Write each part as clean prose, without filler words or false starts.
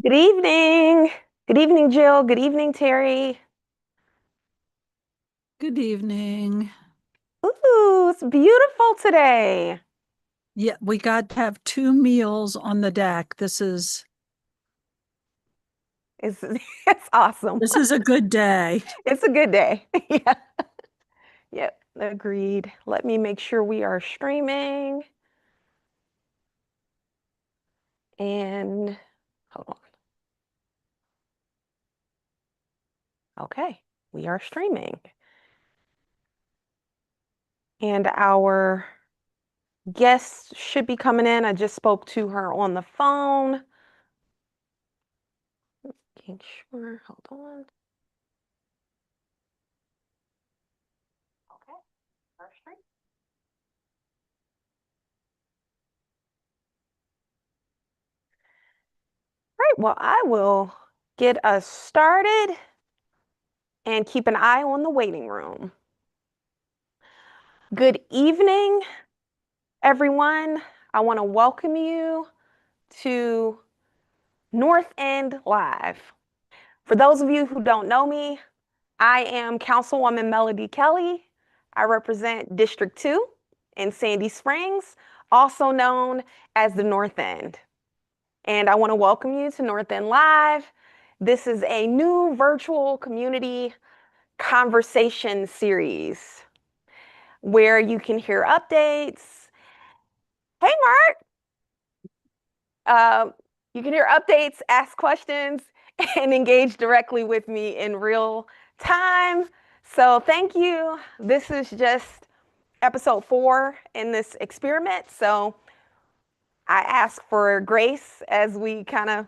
Good evening. Good evening, Jill. Good evening, Terry. Good evening. Ooh, it's beautiful today. Yeah, we got to have two meals on the deck. It's it's awesome. This is a good day. It's a good day. Yeah. Yep. Agreed. Let me make sure we are streaming. And hold on. Okay. We are streaming. And our guest should be coming in. I just spoke to her on the phone. Making sure. Hold on. Okay. Our stream. Right. Well, I will get us started and keep an eye on the waiting room. Good evening, everyone. I want to welcome you to North End Live. For those of you who don't know me, I am Councilwoman Melody Kelly. I represent District 2 in Sandy Springs, also known as the North End. And I want to welcome you to North End Live. This is a new virtual community conversation series where you can hear updates. Hey, Mark. Uh, you can hear updates, ask questions, and engage directly with me in real time. So thank you. This is just episode 4 in this experiment. So I ask for grace as we kind of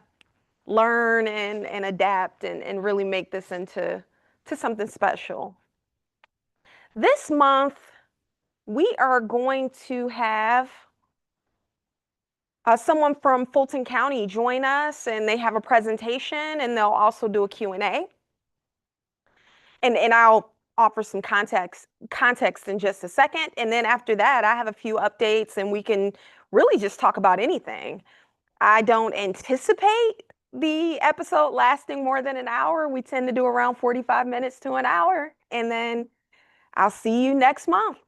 learn and adapt and really make this into something special. This month, we are going to have someone from Fulton County join us, and they have a presentation, and they'll also do a Q&A. And I'll offer some context in just a second. And then after that, I have a few updates, and we can really just talk about anything. I don't anticipate the episode lasting more than an hour. We tend to do around 45 minutes to an hour, and then I'll see you next month.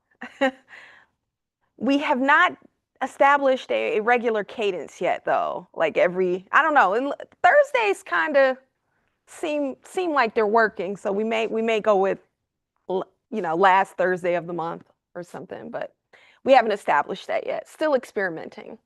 We have not established a regular cadence yet, though. Like I don't know. Thursdays kind of seem like they're working, so we may go with last Thursday of the month or something, but we haven't established that yet. Still experimenting.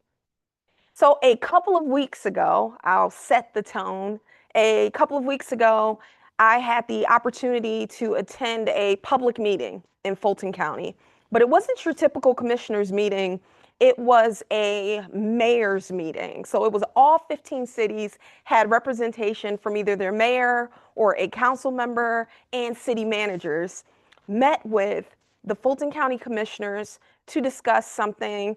So a couple of weeks ago, I'll set the tone. A couple of weeks ago, I had the opportunity to attend a public meeting in Fulton County, but it wasn't your typical commissioners meeting. It was a mayor's meeting. So it was all 15 cities had representation from either their mayor or a council member, and city managers met with the Fulton County commissioners to discuss something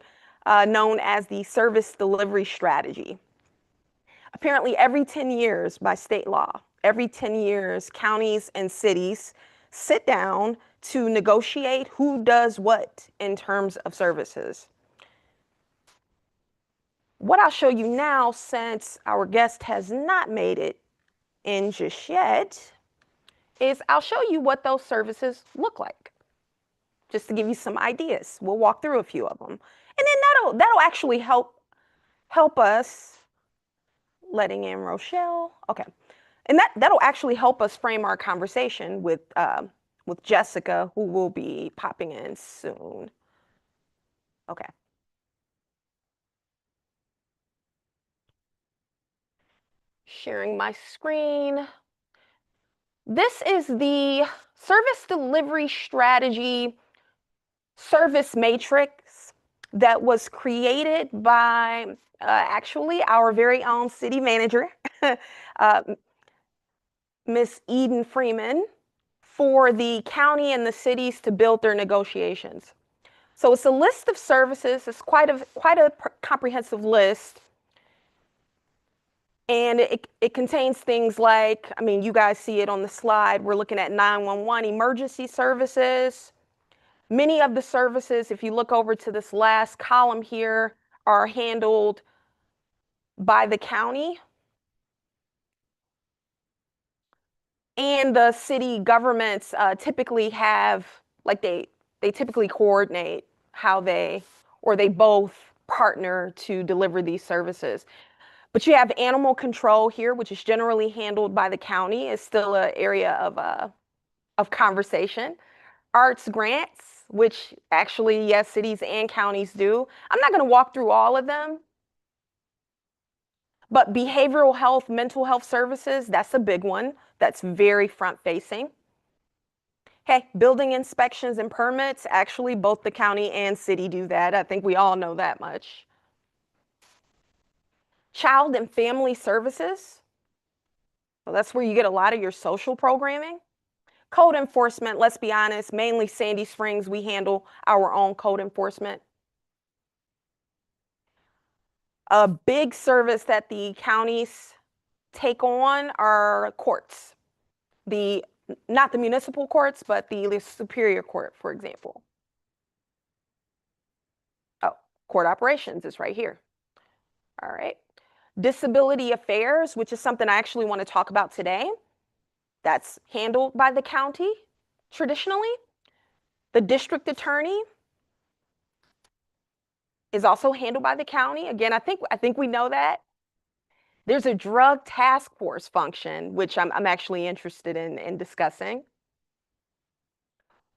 known as the service delivery strategy. Apparently, every 10 years by state law, every 10 years, counties and cities sit down to negotiate who does what in terms of services. What I'll show you now, since our guest has not made it in just yet, is I'll show you what those services look like, just to give you some ideas. We'll walk through a few of them. And then that'll actually help us. Letting in Rochelle. Okay. And that'll actually help us frame our conversation with Jessica, who will be popping in soon. Okay. Sharing my screen. This is the service delivery strategy service matrix that was created by actually our very own city manager, uh, Miss Eden Freeman, for the county and the cities to build their negotiations. So it's a list of services. It's quite a comprehensive list. And it contains things like, I mean, you guys see it on the slide. We're looking at 911 emergency services. Many of the services, if you look over to this last column here, are handled by the county. And the city governments typically have, like they typically coordinate how they, or they both partner to deliver these services. But you have animal control here, which is generally handled by the county. It's still an area of conversation. Arts grants, which actually, yes, cities and counties do. I'm not going to walk through all of them, but behavioral health, mental health services, that's a big one. That's very front facing. Hey, building inspections and permits, actually, both the county and city do that. I think we all know that much. Child and family services, well, that's where you get a lot of your social programming. Code enforcement, let's be honest, mainly Sandy Springs, we handle our own code enforcement. A big service that the counties take on are courts. The Not the municipal courts, but the superior court, for example. Oh, court operations is right here. All right. Disability affairs, which is something I actually want to talk about today. That's handled by the county traditionally. The district attorney is also handled by the county. Again, I think we know that. There's a drug task force function, which I'm actually interested in discussing.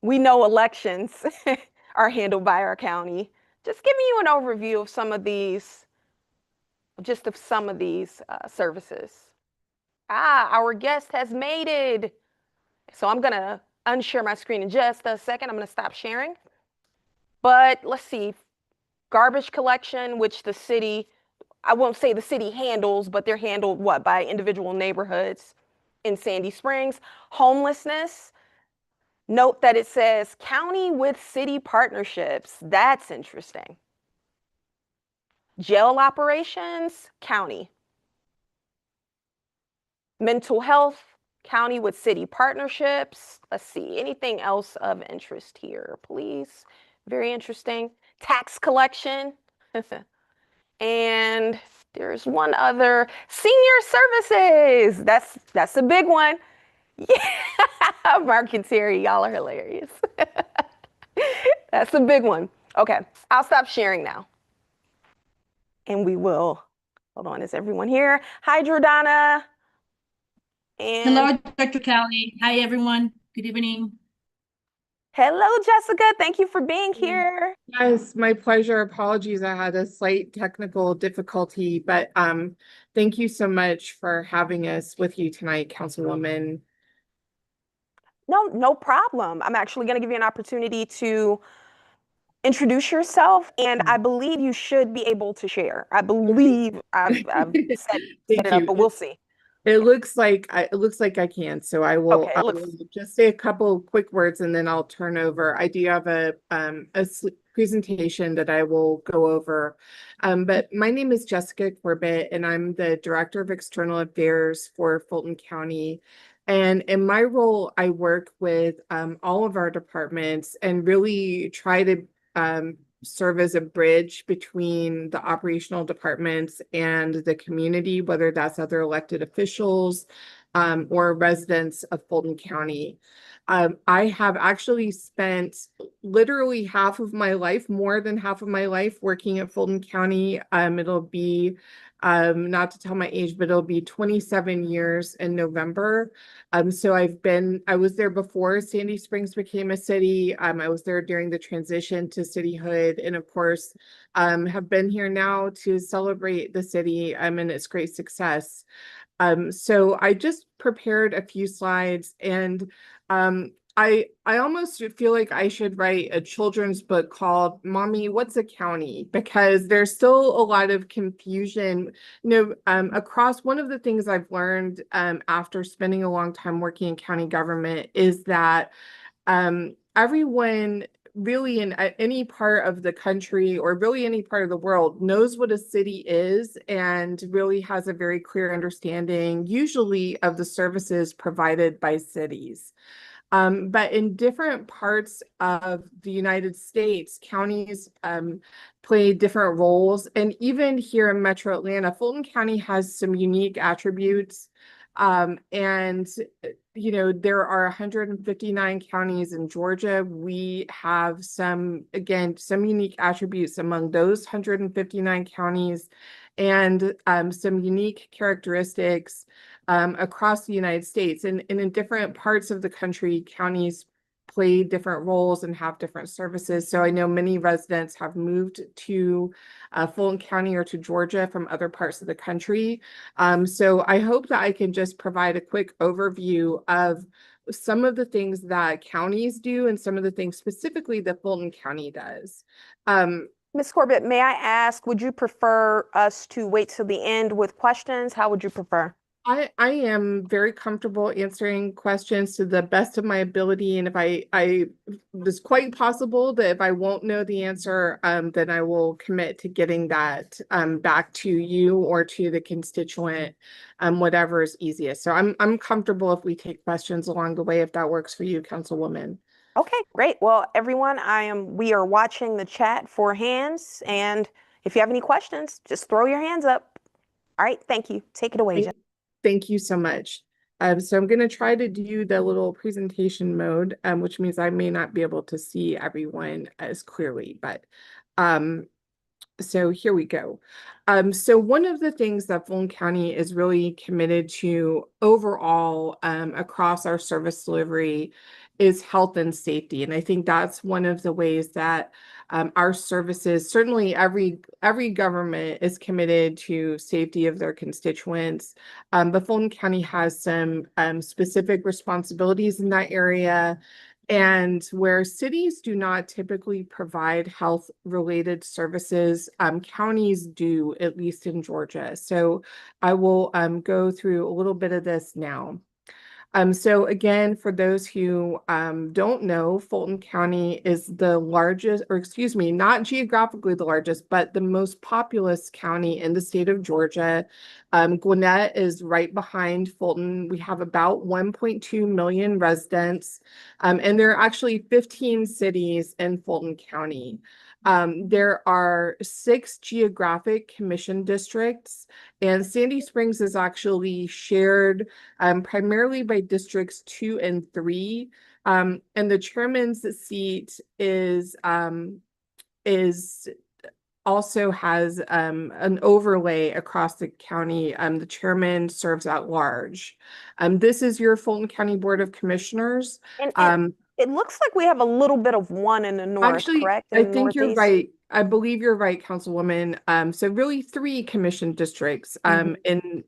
We know elections are handled by our county. Just giving you an overview of some of these, just of some of these services. Our guest has made it. So I'm gonna unshare my screen in just a second. I'm gonna stop sharing. But let's see, garbage collection, which the city, I won't say the city handles, but they're handled what, by individual neighborhoods in Sandy Springs. Homelessness, note that it says county with city partnerships. That's interesting. Jail operations, county. Mental health, county with city partnerships. Let's see, anything else of interest here, please? Very interesting. Tax collection. And there's one other, senior services. That's a big one. Yeah, Mark and Terry, y'all are hilarious. That's a big one. Okay, I'll stop sharing now. And we will, hold on, is everyone here? Hi, Jordana. And Hello, Dr. Callie. Hi, everyone. Good evening. hello, Jessica. Thank you for being here. Yes, my pleasure. Apologies, I had a slight technical difficulty, but thank you so much for having us with you tonight, Councilwoman. No problem. I'm actually going to give you an opportunity to introduce yourself, and I believe you should be able to share. I believe I've set Thank it up, you. but we'll see. It looks like I can, so I will, Okay, I it looks will just say a couple quick words and then I'll turn over. I do have a presentation that I will go over. But my name is Jessica Corbett and I'm the Director of External Affairs for Fulton County. And in my role, I work with all of our departments and really try to serve as a bridge between the operational departments and the community, whether that's other elected officials or residents of Fulton County. I have actually spent literally half of my life, more than half of my life, working at Fulton County. It'll be not to tell my age, but it'll be 27 years in November. So I was there before Sandy Springs became a city. I was there during the transition to cityhood, and of course, have been here now to celebrate the city and its great success. So I just prepared a few slides and I almost feel like I should write a children's book called Mommy, What's a County? Because there's still a lot of confusion, across. One of the things I've learned after spending a long time working in county government is that everyone really in any part of the country or really any part of the world knows what a city is and really has a very clear understanding, usually, of the services provided by cities. But in different parts of the United States, counties play different roles. And even here in Metro Atlanta, Fulton County has some unique attributes And you know, there are 159 counties in Georgia. We have some, again, some unique attributes among those 159 counties and some unique characteristics across the United States. And in different parts of the country, counties play different roles and have different services. So I know many residents have moved to Fulton County or to Georgia from other parts of the country. So I hope that I can just provide a quick overview of some of the things that counties do and some of the things specifically that Fulton County does. Ms. Corbett, may I ask, would you prefer us to wait till the end with questions? How would you prefer? I am very comfortable answering questions to the best of my ability, and if I it's quite possible that if I won't know the answer, then I will commit to getting that back to you or to the constituent, whatever is easiest. So I'm comfortable if we take questions along the way, if that works for you, Councilwoman. Okay, great. Well, everyone, we are watching the chat for hands, and if you have any questions, just throw your hands up. All right, thank you. Take it away, Jen. Thank you so much. So I'm going to try to do the little presentation mode, which means I may not be able to see everyone as clearly, but so here we go. So one of the things that Fulton County is really committed to overall across our service delivery is health and safety. And I think that's one of the ways that our services, certainly every government is committed to safety of their constituents. But Fulton County has some specific responsibilities in that area. And where cities do not typically provide health-related services, counties do, at least in Georgia. So I will go through a little bit of this now. So again, for those who don't know, Fulton County is the largest, or excuse me, not geographically the largest, but the most populous county in the state of Georgia. Gwinnett is right behind Fulton. We have about 1.2 million residents, and there are actually 15 cities in Fulton County. There are 6 geographic commission districts, and Sandy Springs is actually shared primarily by districts 2 and 3. And the chairman's seat is also has an overlay across the county. The chairman serves at large. This is your Fulton County Board of Commissioners. And it looks like we have a little bit of one in the north, Actually, correct? I In think you're northeast? right. I believe you're right, Councilwoman. So really 3 commission districts in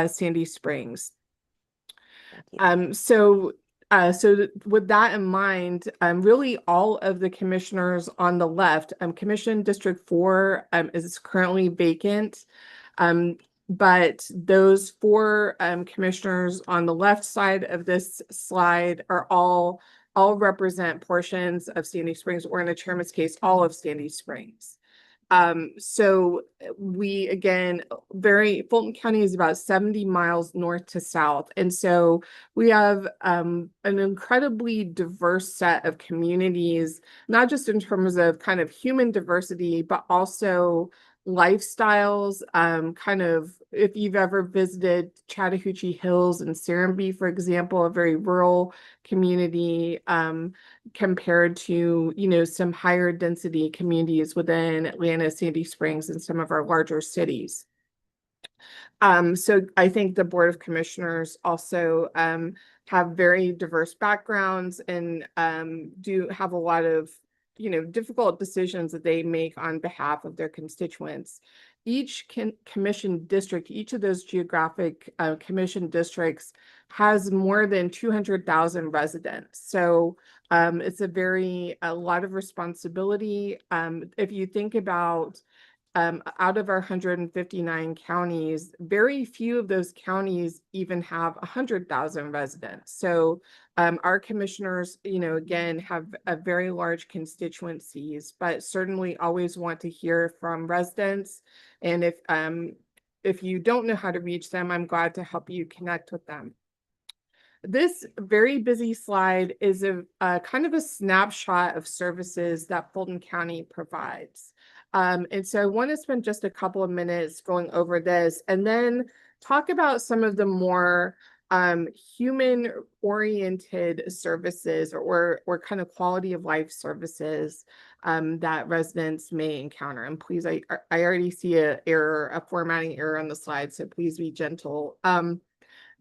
Sandy Springs. Thank you. So with that in mind, really all of the commissioners on the left, Commission District 4 is currently vacant. But those 4 commissioners on the left side of this slide are all represent portions of Sandy Springs, or in the chairman's case, all of Sandy Springs. So we, again, Fulton County is about 70 miles north to south. And so we have an incredibly diverse set of communities, not just in terms of kind of human diversity, but also lifestyles. Kind of, if you've ever visited Chattahoochee Hills and Serenbe, for example, a very rural community, compared to, you know, some higher density communities within Atlanta, Sandy Springs, and some of our larger cities. So I think the Board of Commissioners also have very diverse backgrounds and do have a lot of, you know, difficult decisions that they make on behalf of their constituents. Each commission district, each of those geographic commission districts has more than 200,000 residents. So it's a lot of responsibility. If you think about out of our 159 counties, very few of those counties even have 100,000 residents. So our commissioners, you know, again, have a very large constituencies, but certainly always want to hear from residents. And if you don't know how to reach them, I'm glad to help you connect with them. This very busy slide is a kind of a snapshot of services that Fulton County provides. And so I want to spend just a couple of minutes going over this and then talk about some of the more human-oriented services or kind of quality of life services that residents may encounter. And please, I already see a formatting error on the slide, so please be gentle.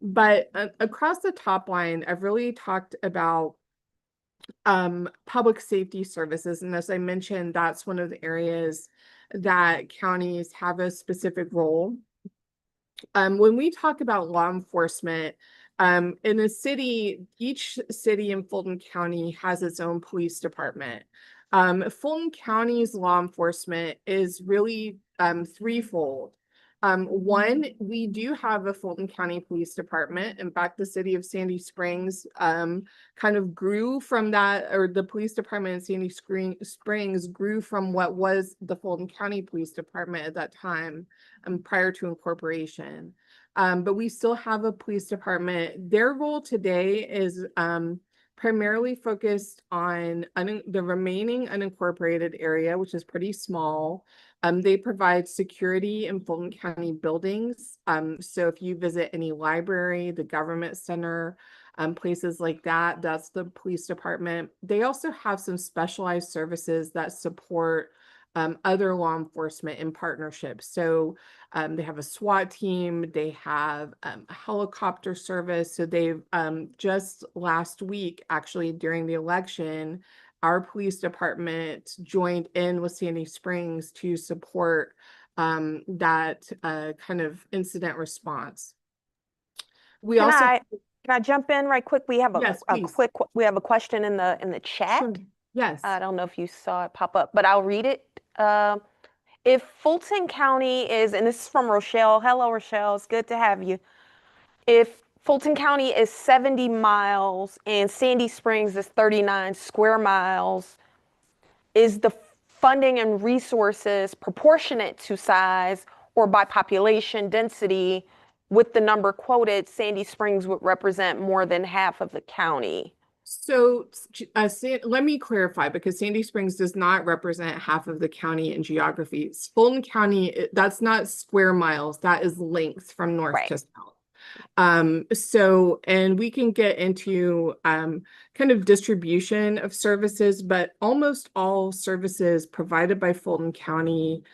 But across the top line, I've really talked about public safety services. And as I mentioned, that's one of the areas that counties have a specific role. When we talk about law enforcement, in a city, each city in Fulton County has its own police department. Fulton County's law enforcement is really threefold. One, we do have a Fulton County Police Department. In fact, the city of Sandy Springs kind of grew from that, or the police department in Sandy Springs grew from what was the Fulton County Police Department at that time, prior to incorporation. But we still have a police department. Their role today is primarily focused on the remaining unincorporated area, which is pretty small. They provide security in Fulton County buildings. So if you visit any library, the government center, places like that, that's the police department. They also have some specialized services that support other law enforcement in partnership. So they have a SWAT team, they have a helicopter service. So they've just last week, actually during the election, our police department joined in with Sandy Springs to support that kind of incident response. We Can also, I jump in right quick? We have yes, a please. we have a question in the chat. Sure. Yes. I don't know if you saw it pop up, but I'll read it. If Fulton County is, and this is from Rochelle. Hello, Rochelle. It's good to have you. If Fulton County is 70 miles and Sandy Springs is 39 square miles, is the funding and resources proportionate to size or by population density? With the number quoted, Sandy Springs would represent more than half of the county. So let me clarify, because Sandy Springs does not represent half of the county in geography. Fulton County, that's not square miles, that is length from north Right. to south. And we can get into kind of distribution of services, but almost all services provided by Fulton County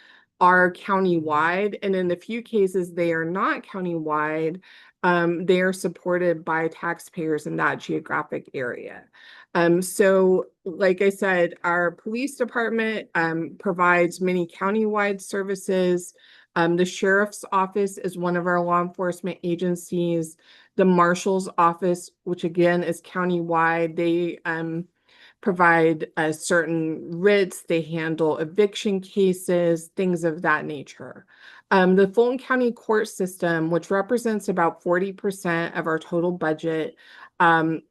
are countywide. And in the few cases they are not countywide, they are supported by taxpayers in that geographic area. So like I said, our police department provides many countywide services. The sheriff's office is one of our law enforcement agencies. The marshal's office, which again is countywide, they provide certain writs, they handle eviction cases, things of that nature. The Fulton County court system, which represents about 40% of our total budget,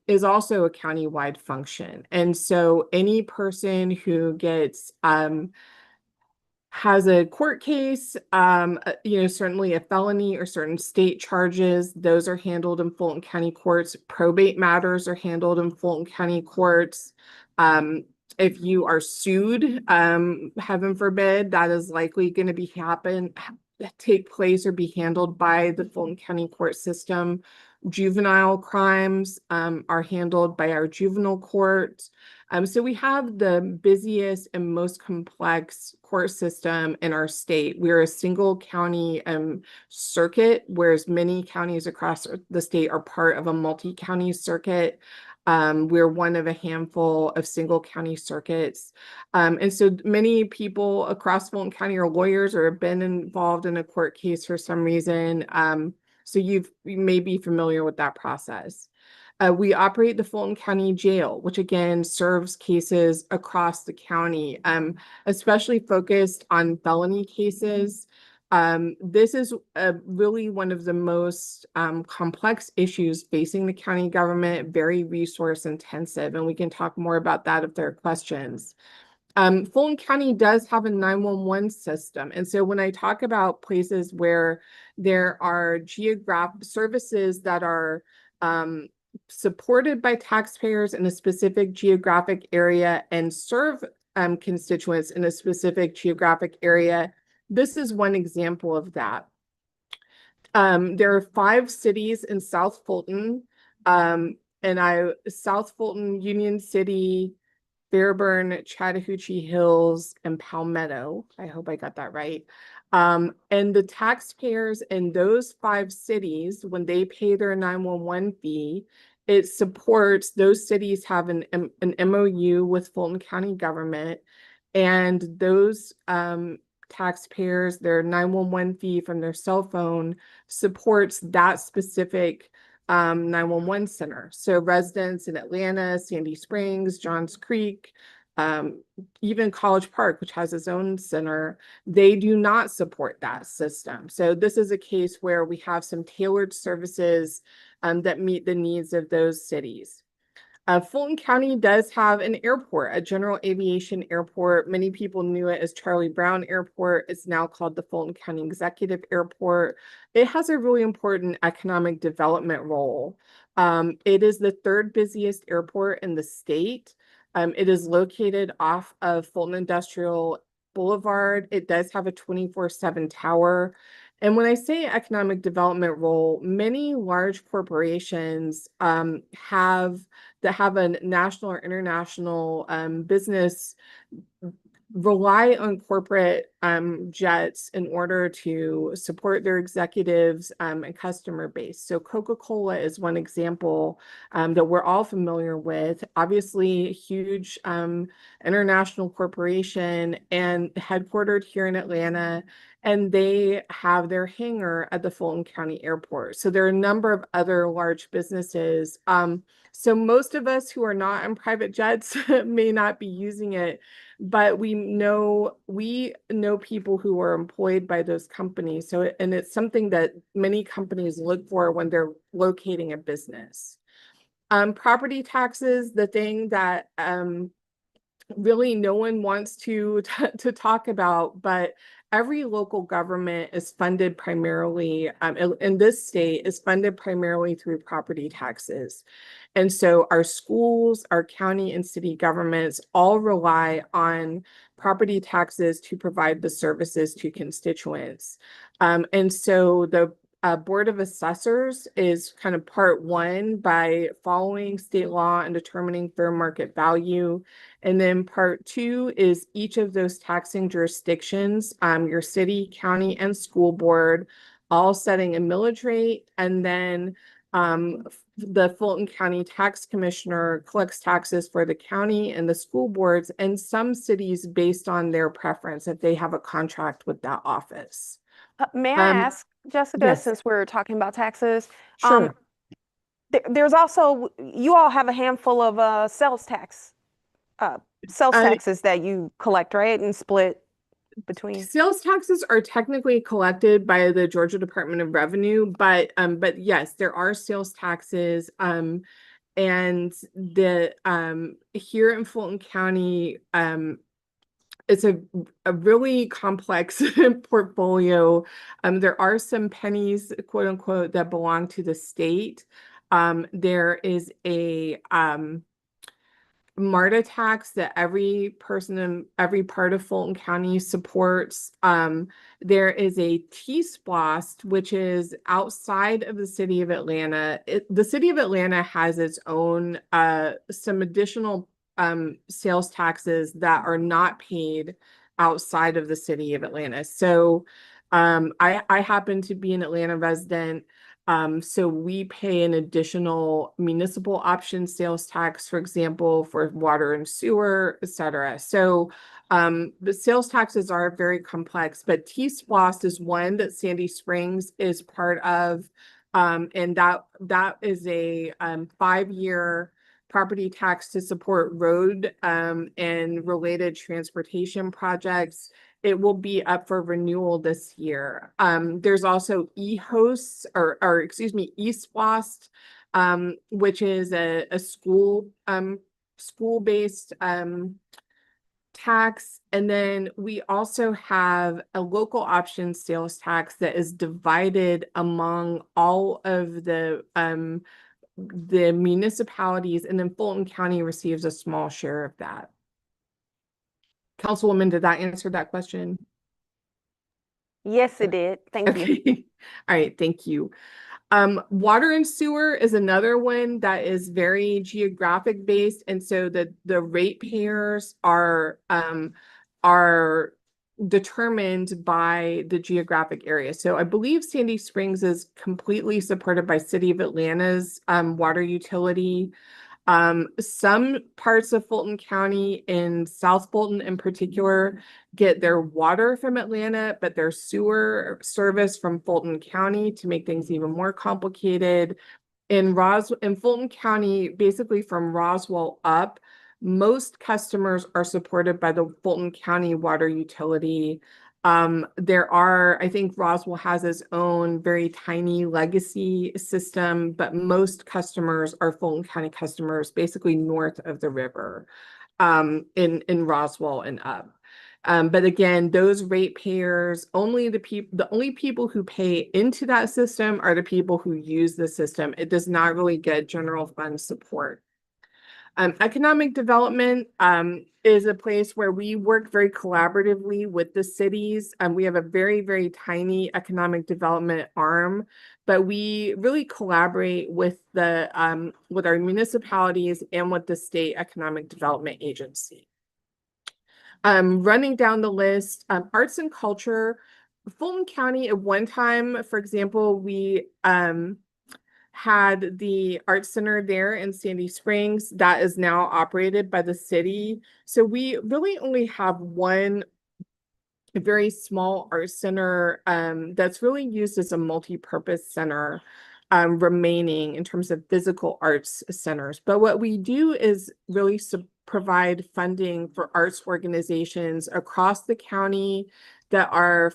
is also a countywide function. And so any person who gets has a court case, certainly a felony or certain state charges, those are handled in Fulton County courts. Probate matters are handled in Fulton County courts. If you are sued, heaven forbid, that is likely going to take place or be handled by the Fulton County court system. Juvenile crimes are handled by our juvenile court. So we have the busiest and most complex court system in our state. We're a single county circuit, whereas many counties across the state are part of a multi-county circuit. We're one of a handful of single county circuits. And so many people across Fulton County are lawyers or have been involved in a court case for some reason. So you may be familiar with that process. We operate the Fulton County Jail, which again serves cases across the county, especially focused on felony cases. This is really one of the most complex issues facing the county government, very resource intensive, and we can talk more about that if there are questions. Fulton County does have a 911 system. And so when I talk about places where there are geographic services that are supported by taxpayers in a specific geographic area and serve constituents in a specific geographic area, this is one example of that. There are 5 cities in South Fulton. South Fulton, Union City, Fairburn, Chattahoochee Hills, and Palmetto. I hope I got that right. And the taxpayers in those 5 cities, when they pay their 911 fee, it supports, those cities have an MOU with Fulton County government, and those taxpayers, their 911 fee from their cell phone supports that specific 911 center. So residents in Atlanta, Sandy Springs, Johns Creek, even College Park, which has its own center, they do not support that system. So this is a case where we have some tailored services that meet the needs of those cities. Fulton County does have an airport, a general aviation airport. Many people knew it as Charlie Brown Airport. It's now called the Fulton County Executive Airport. It has a really important economic development role. It is the 3rd busiest airport in the state. It is located off of Fulton Industrial Boulevard. It does have a 24/7 tower. And when I say economic development role, many large corporations that have a national or international business rely on corporate jets in order to support their executives and customer base. So Coca-Cola is one example that we're all familiar with. Obviously, a huge international corporation and headquartered here in Atlanta, and they have their hangar at the Fulton County Airport. So there are a number of other large businesses. So most of us who are not in private jets may not be using it, but we know people who are employed by those companies. So, and it's something that many companies look for when they're locating a business. Property taxes, the thing that really no one wants to talk about, but every local government is funded primarily, in this state, is funded primarily through property taxes. And so our schools, our county and city governments all rely on property taxes to provide the services to constituents. And so the Board of Assessors is kind of part 1 by following state law and determining fair market value. And then part 2 is each of those taxing jurisdictions, your city, county, and school board, all setting a millage rate. And then the Fulton County Tax Commissioner collects taxes for the county and the school boards, and some cities based on their preference if they have a contract with that office. May I ask, Jessica, yes. since we're talking about taxes? Sure. There's also, you all have a handful of sales taxes that you collect, right? And split between. Sales taxes are technically collected by the Georgia Department of Revenue, but yes, there are sales taxes. And the here in Fulton County, it's a really complex portfolio. There are some pennies, quote unquote, that belong to the state. There is a MARTA tax that every person in every part of Fulton County supports. There is a T-SPLOST, which is outside of the city of Atlanta. The city of Atlanta has its own some additional sales taxes that are not paid outside of the city of Atlanta. So I happen to be an Atlanta resident. So we pay an additional municipal option sales tax, for example, for water and sewer, et cetera. So the sales taxes are very complex, but T-SPLOST is one that Sandy Springs is part of. And that is a 5-year property tax to support road and related transportation projects. It will be up for renewal this year. There's also eHosts or excuse me, eSPLOST, which is a school-based tax. And then we also have a local option sales tax that is divided among all of the municipalities, and then Fulton County receives a small share of that. Councilwoman, did that answer that question? Yes, it did. Thank you. Okay. All right, thank you. Water and sewer is another one that is very geographic based, and so the ratepayers are determined by the geographic area. So I believe Sandy Springs is completely supported by City of Atlanta's water utility. Some parts of Fulton County and South Fulton in particular get their water from Atlanta, but their sewer service from Fulton County to make things even more complicated. In Fulton County, basically from Roswell up, most customers are supported by the Fulton County water utility. I think Roswell has its own very tiny legacy system, but most customers are Fulton County customers, basically north of the river, in Roswell and up. But again, those ratepayers, the only people who pay into that system are the people who use the system. It does not really get general fund support. Economic development is a place where we work very collaboratively with the cities. We have a very, very tiny economic development arm, but we really collaborate with with our municipalities and with the state economic development agency. Running down the list, arts and culture. Fulton County at one time, for example, we had the art center there in Sandy Springs that is now operated by the city. So we really only have one very small art center that's really used as a multi-purpose center remaining in terms of physical arts centers. But what we do is really provide funding for arts organizations across the county that are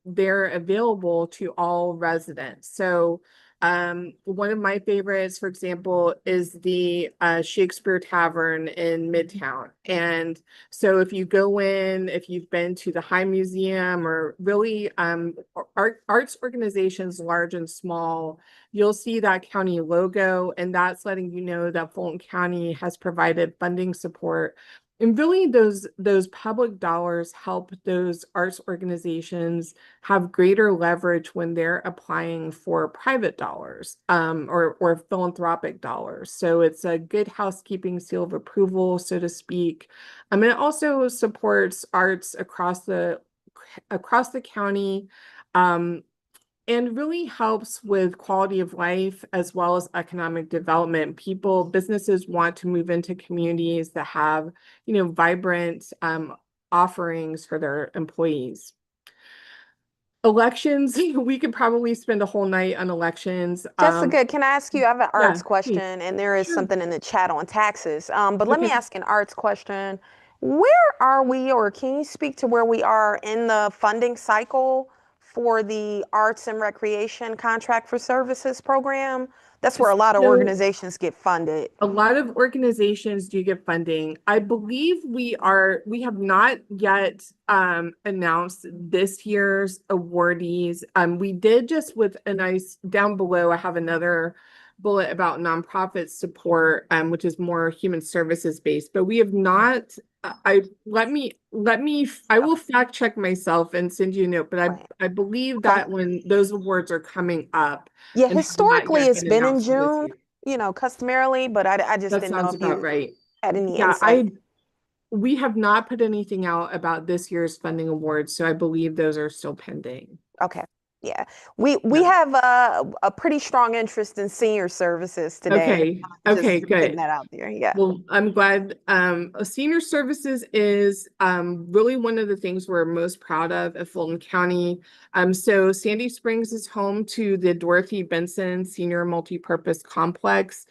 they're available to all residents. So one of my favorites, for example, is the Shakespeare Tavern in Midtown. And so if you go in, if you've been to the High Museum or really arts organizations, large and small, you'll see that county logo, and that's letting you know that Fulton County has provided funding support. And really those public dollars help those arts organizations have greater leverage when they're applying for private dollars or philanthropic dollars. So it's a good housekeeping seal of approval, so to speak. And it also supports arts across the county. And really helps with quality of life as well as economic development. Businesses want to move into communities that have, vibrant offerings for their employees. Elections, we could probably spend a whole night on elections. Jessica, can I ask you? I have an arts Please. question, and there is Sure. something in the chat on taxes. But let me Okay. ask an arts question. Where are we, or can you speak to where we are in the funding cycle for the Arts and Recreation Contract for Services program? That's where a lot of So- organizations get funded. A lot of organizations do get funding. I believe we have not yet announced this year's awardees. We did just with a nice down below, I have another bullet about nonprofit support, which is more human services based, but we have not. I will fact check myself and send you a note, but Right. I believe Okay. that when those awards are coming up. Yeah, and have not historically yet it's been in announced for this June, year. customarily, but I just That didn't know sounds if about you right. had any Yeah, insight. we have not put anything out about this year's funding awards, so I believe those are still pending. Okay. Yeah. We Yeah. have a pretty strong interest in senior services today. Okay. Just Okay, getting good. that out there. Yeah. Well, I'm glad. Senior services is really one of the things we're most proud of at Fulton County. So Sandy Springs is home to the Dorothy Benson Senior Multipurpose Complex.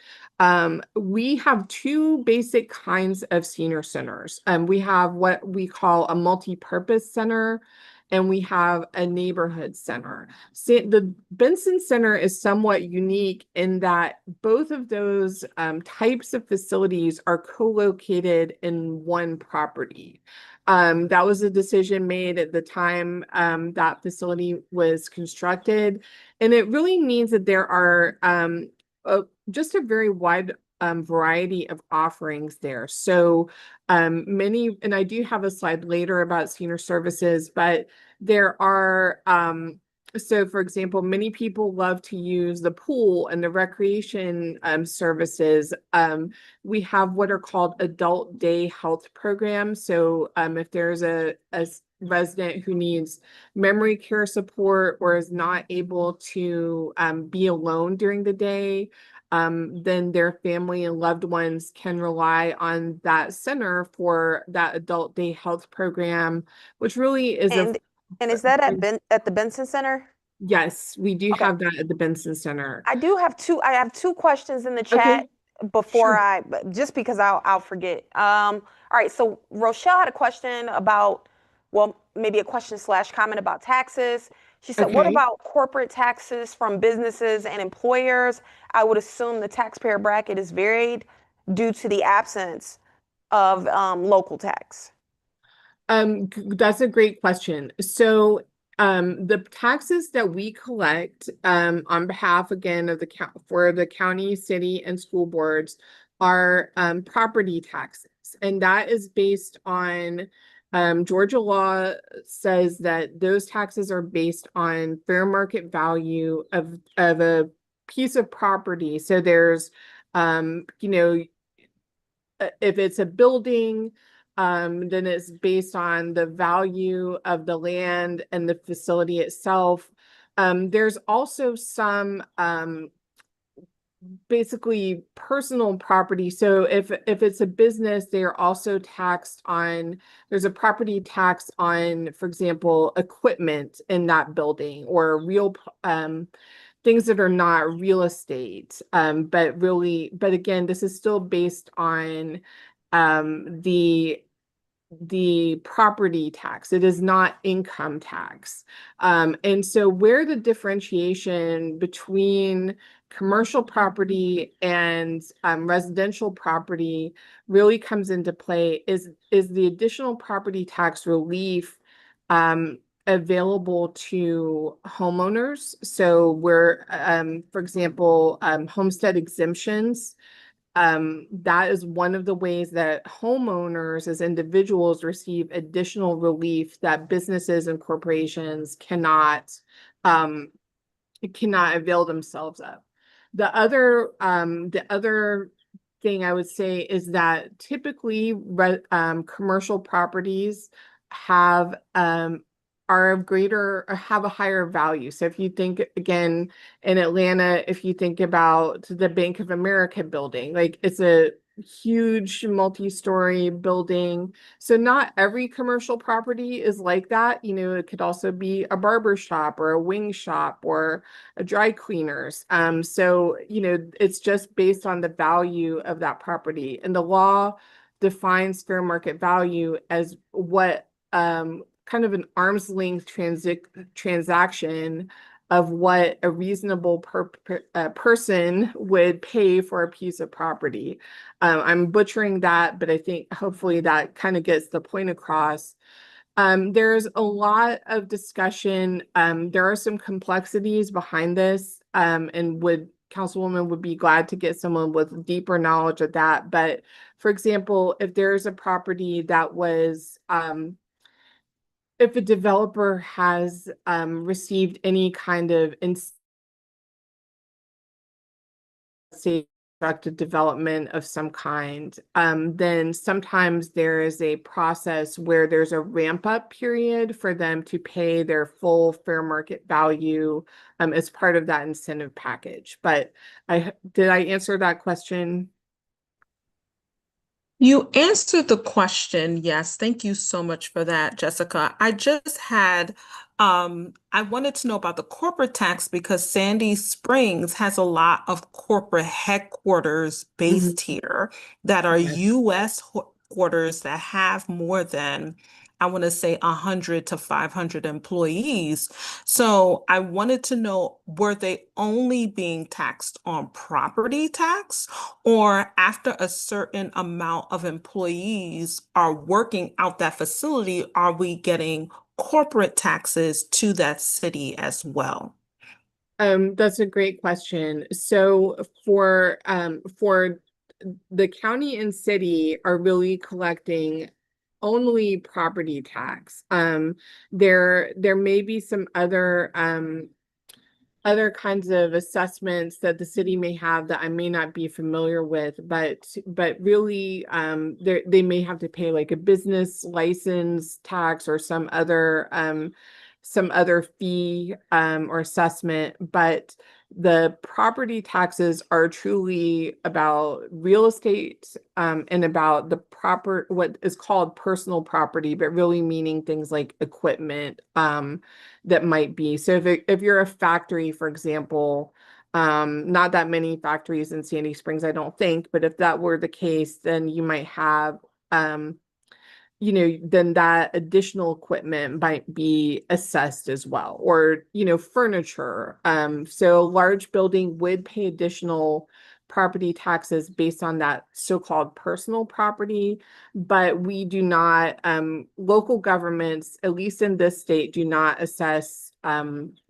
We have two basic kinds of senior centers. We have what we call a multi-purpose center, and we have a neighborhood center. The Benson Center is somewhat unique in that both of those types of facilities are co-located in one property. That was a decision made at the time that facility was constructed. And it really means that there are just a very wide variety of offerings there. So many, and I do have a slide later about senior services, but there are So for example, many people love to use the pool and the recreation services. We have what are called adult day health programs. So if there's a resident who needs memory care support or is not able to be alone during the day, then their family and loved ones can rely on that center for that adult day health program, which really is a And is that at the Benson Center? yes, we do Okay. have that at the Benson Center. I have two questions in the chat Okay, before sure. just because I'll forget. All right, so Rochelle had a question about, well, maybe a question slash comment about taxes. She said, what Okay. about corporate taxes from businesses and employers? I would assume the taxpayer bracket is varied due to the absence of local tax. That's a great question. So, the taxes that we collect, on behalf again of for the county, city, and school boards are, property taxes. And that is based on, Georgia law says that those taxes are based on fair market value of a piece of property. So there's, you know, if it's a building, then it's based on the value of the land and the facility itself. There's also some basically personal property. So if it's a business, they are also taxed on, there's a property tax on, for example, equipment in that building or real things that are not real estate. But again, this is still based on the property tax. It is not income tax. And so where the differentiation between commercial property and residential property really comes into play is the additional property tax relief available to homeowners. So where, for example, homestead exemptions, that is one of the ways that homeowners as individuals receive additional relief that businesses and corporations um, cannot avail themselves of. The other thing I would say is that typically commercial properties have are of greater or have a higher value. So if you think again in Atlanta, if you think about the Bank of America building, like it's a huge multi-story building. So not every commercial property is like that. You know, it could also be a barber shop or a wing shop or a dry cleaners. So, you know, it's just based on the value of that property. And the law defines fair market value as what kind of an arm's length transaction of what a reasonable person would pay for a piece of property. I'm butchering that, but I think hopefully that kind of gets the point across. There's a lot of discussion. There are some complexities behind this, and Councilwoman would be glad to get someone with deeper knowledge of that. But for example, if there's a property that was if a developer has received any kind of constructed development of some kind, then sometimes there is a process where there's a ramp up period for them to pay their full fair market value as part of that incentive package. But did I answer that question? You answered the question. Yes. Thank you so much for that, Jessica. I wanted to know about the corporate tax because Sandy Springs has a lot of corporate headquarters based here that are Yes. US headquarters that have more than, I want to say 100 to 500 employees. So I wanted to know, were they only being taxed on property tax? Or after a certain amount of employees are working out that facility, are we getting corporate taxes to that city as well? That's a great question. So for the county and city are really collecting only property tax. There may be some other kinds of assessments that the city may have that I may not be familiar with, but really they may have to pay like a business license tax or some other fee or assessment. But the property taxes are truly about real estate and about the proper what is called personal property, but really meaning things like equipment that might be. So if you're a factory, for example, not that many factories in Sandy Springs, I don't think, but if that were the case, then you might have then that additional equipment might be assessed as well, or, furniture. So a large building would pay additional property taxes based on that so-called personal property, but we do not, local governments, at least in this state, do not assess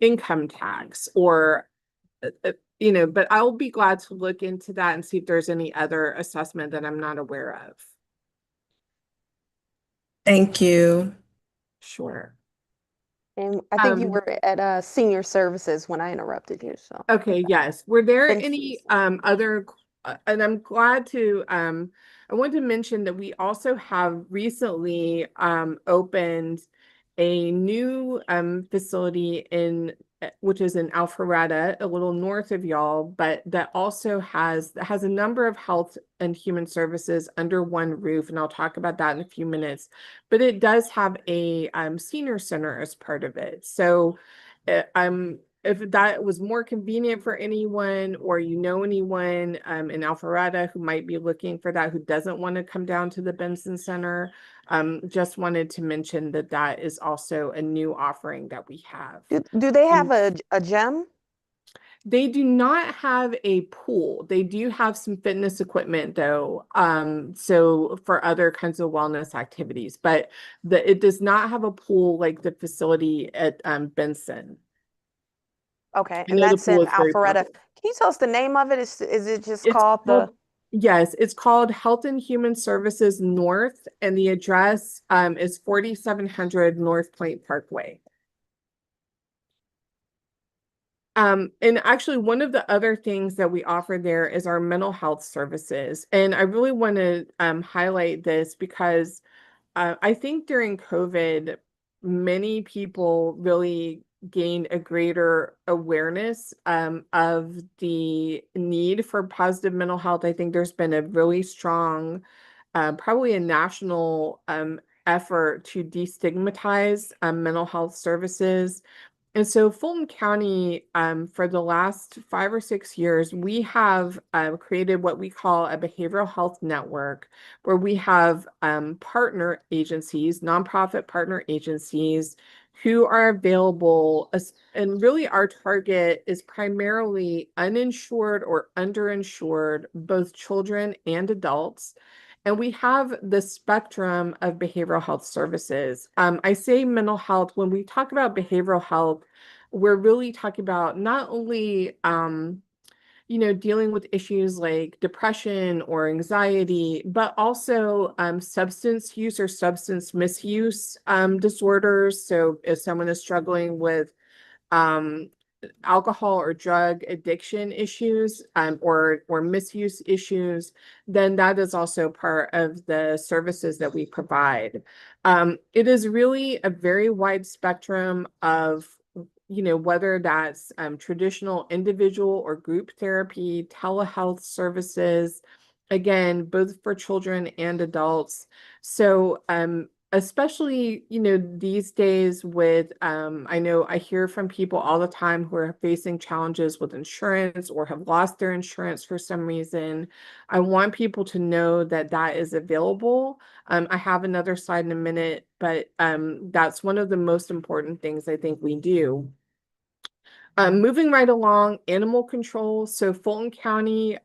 income tax or but I'll be glad to look into that and see if there's any other assessment that I'm not aware of. Thank you. Sure. And I think you Um, were at senior services when I interrupted you. So okay, yes. Were there Thanks, any Lisa. other and I'm glad to I want to mention that we also have recently opened a new facility in which is in Alpharetta, a little north of y'all, but that also has a number of health and human services under one roof, and I'll talk about that in a few minutes. But it does have a senior center as part of it. So if that was more convenient for anyone, or anyone in Alpharetta who might be looking for that, who doesn't want to come down to the Benson Center, just wanted to mention that that is also a new offering that we have. Do they have a gym? They do not have a pool. They do have some fitness equipment though, so for other kinds of wellness activities, but it does not have a pool like the facility at Benson. Okay, I and know the that's pool in is very Alpharetta. popular. Can you tell us the name of it? Is it just It's called the? yes, it's called Health and Human Services North, and the address is 4700 North Point Parkway. And actually, one of the other things that we offer there is our mental health services. And I really want to highlight this because I think during COVID, many people really gained a greater awareness of the need for positive mental health. I think there's been a really strong, probably a national effort to destigmatize mental health services. And so Fulton County, for the last 5 or 6 years, we have created what we call a behavioral health network, where we have partner agencies, nonprofit partner agencies, who are available. And really our target is primarily uninsured or underinsured, both children and adults. And we have the spectrum of behavioral health services. I say mental health. When we talk about behavioral health, we're really talking about not only dealing with issues like depression or anxiety, but also substance use or substance misuse disorders. So if someone is struggling with um, alcohol or drug addiction issues or misuse issues, then that is also part of the services that we provide. It is really a very wide spectrum of whether that's traditional individual or group therapy, telehealth services, again, both for children and adults. So especially these days with I know I hear from people all the time who are facing challenges with insurance or have lost their insurance for some reason. I want people to know that that is available. I have another slide in a minute, but that's one of the most important things I think we do. Moving right along, animal control. So Fulton County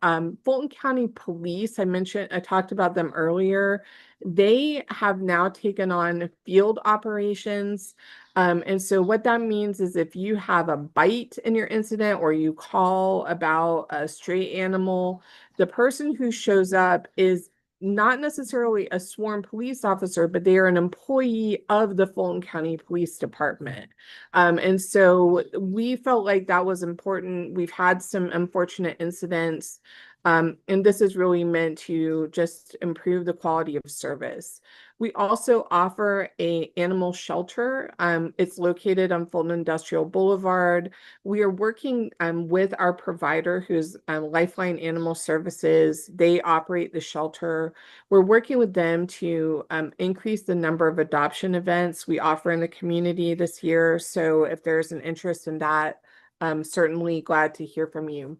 Police, I talked about them earlier. They have now taken on field operations. And so what that means is if you have a bite in your incident or you call about a stray animal, the person who shows up is not necessarily a sworn police officer, but they are an employee of the Fulton County Police Department. And so we felt like that was important. We've had some unfortunate incidents, and this is really meant to just improve the quality of service. We also offer a animal shelter. It's located on Fulton Industrial Boulevard. We are working with our provider, who's Lifeline Animal Services. They operate the shelter. We're working with them to increase the number of adoption events we offer in the community this year. So if there's an interest in that, I'm certainly glad to hear from you.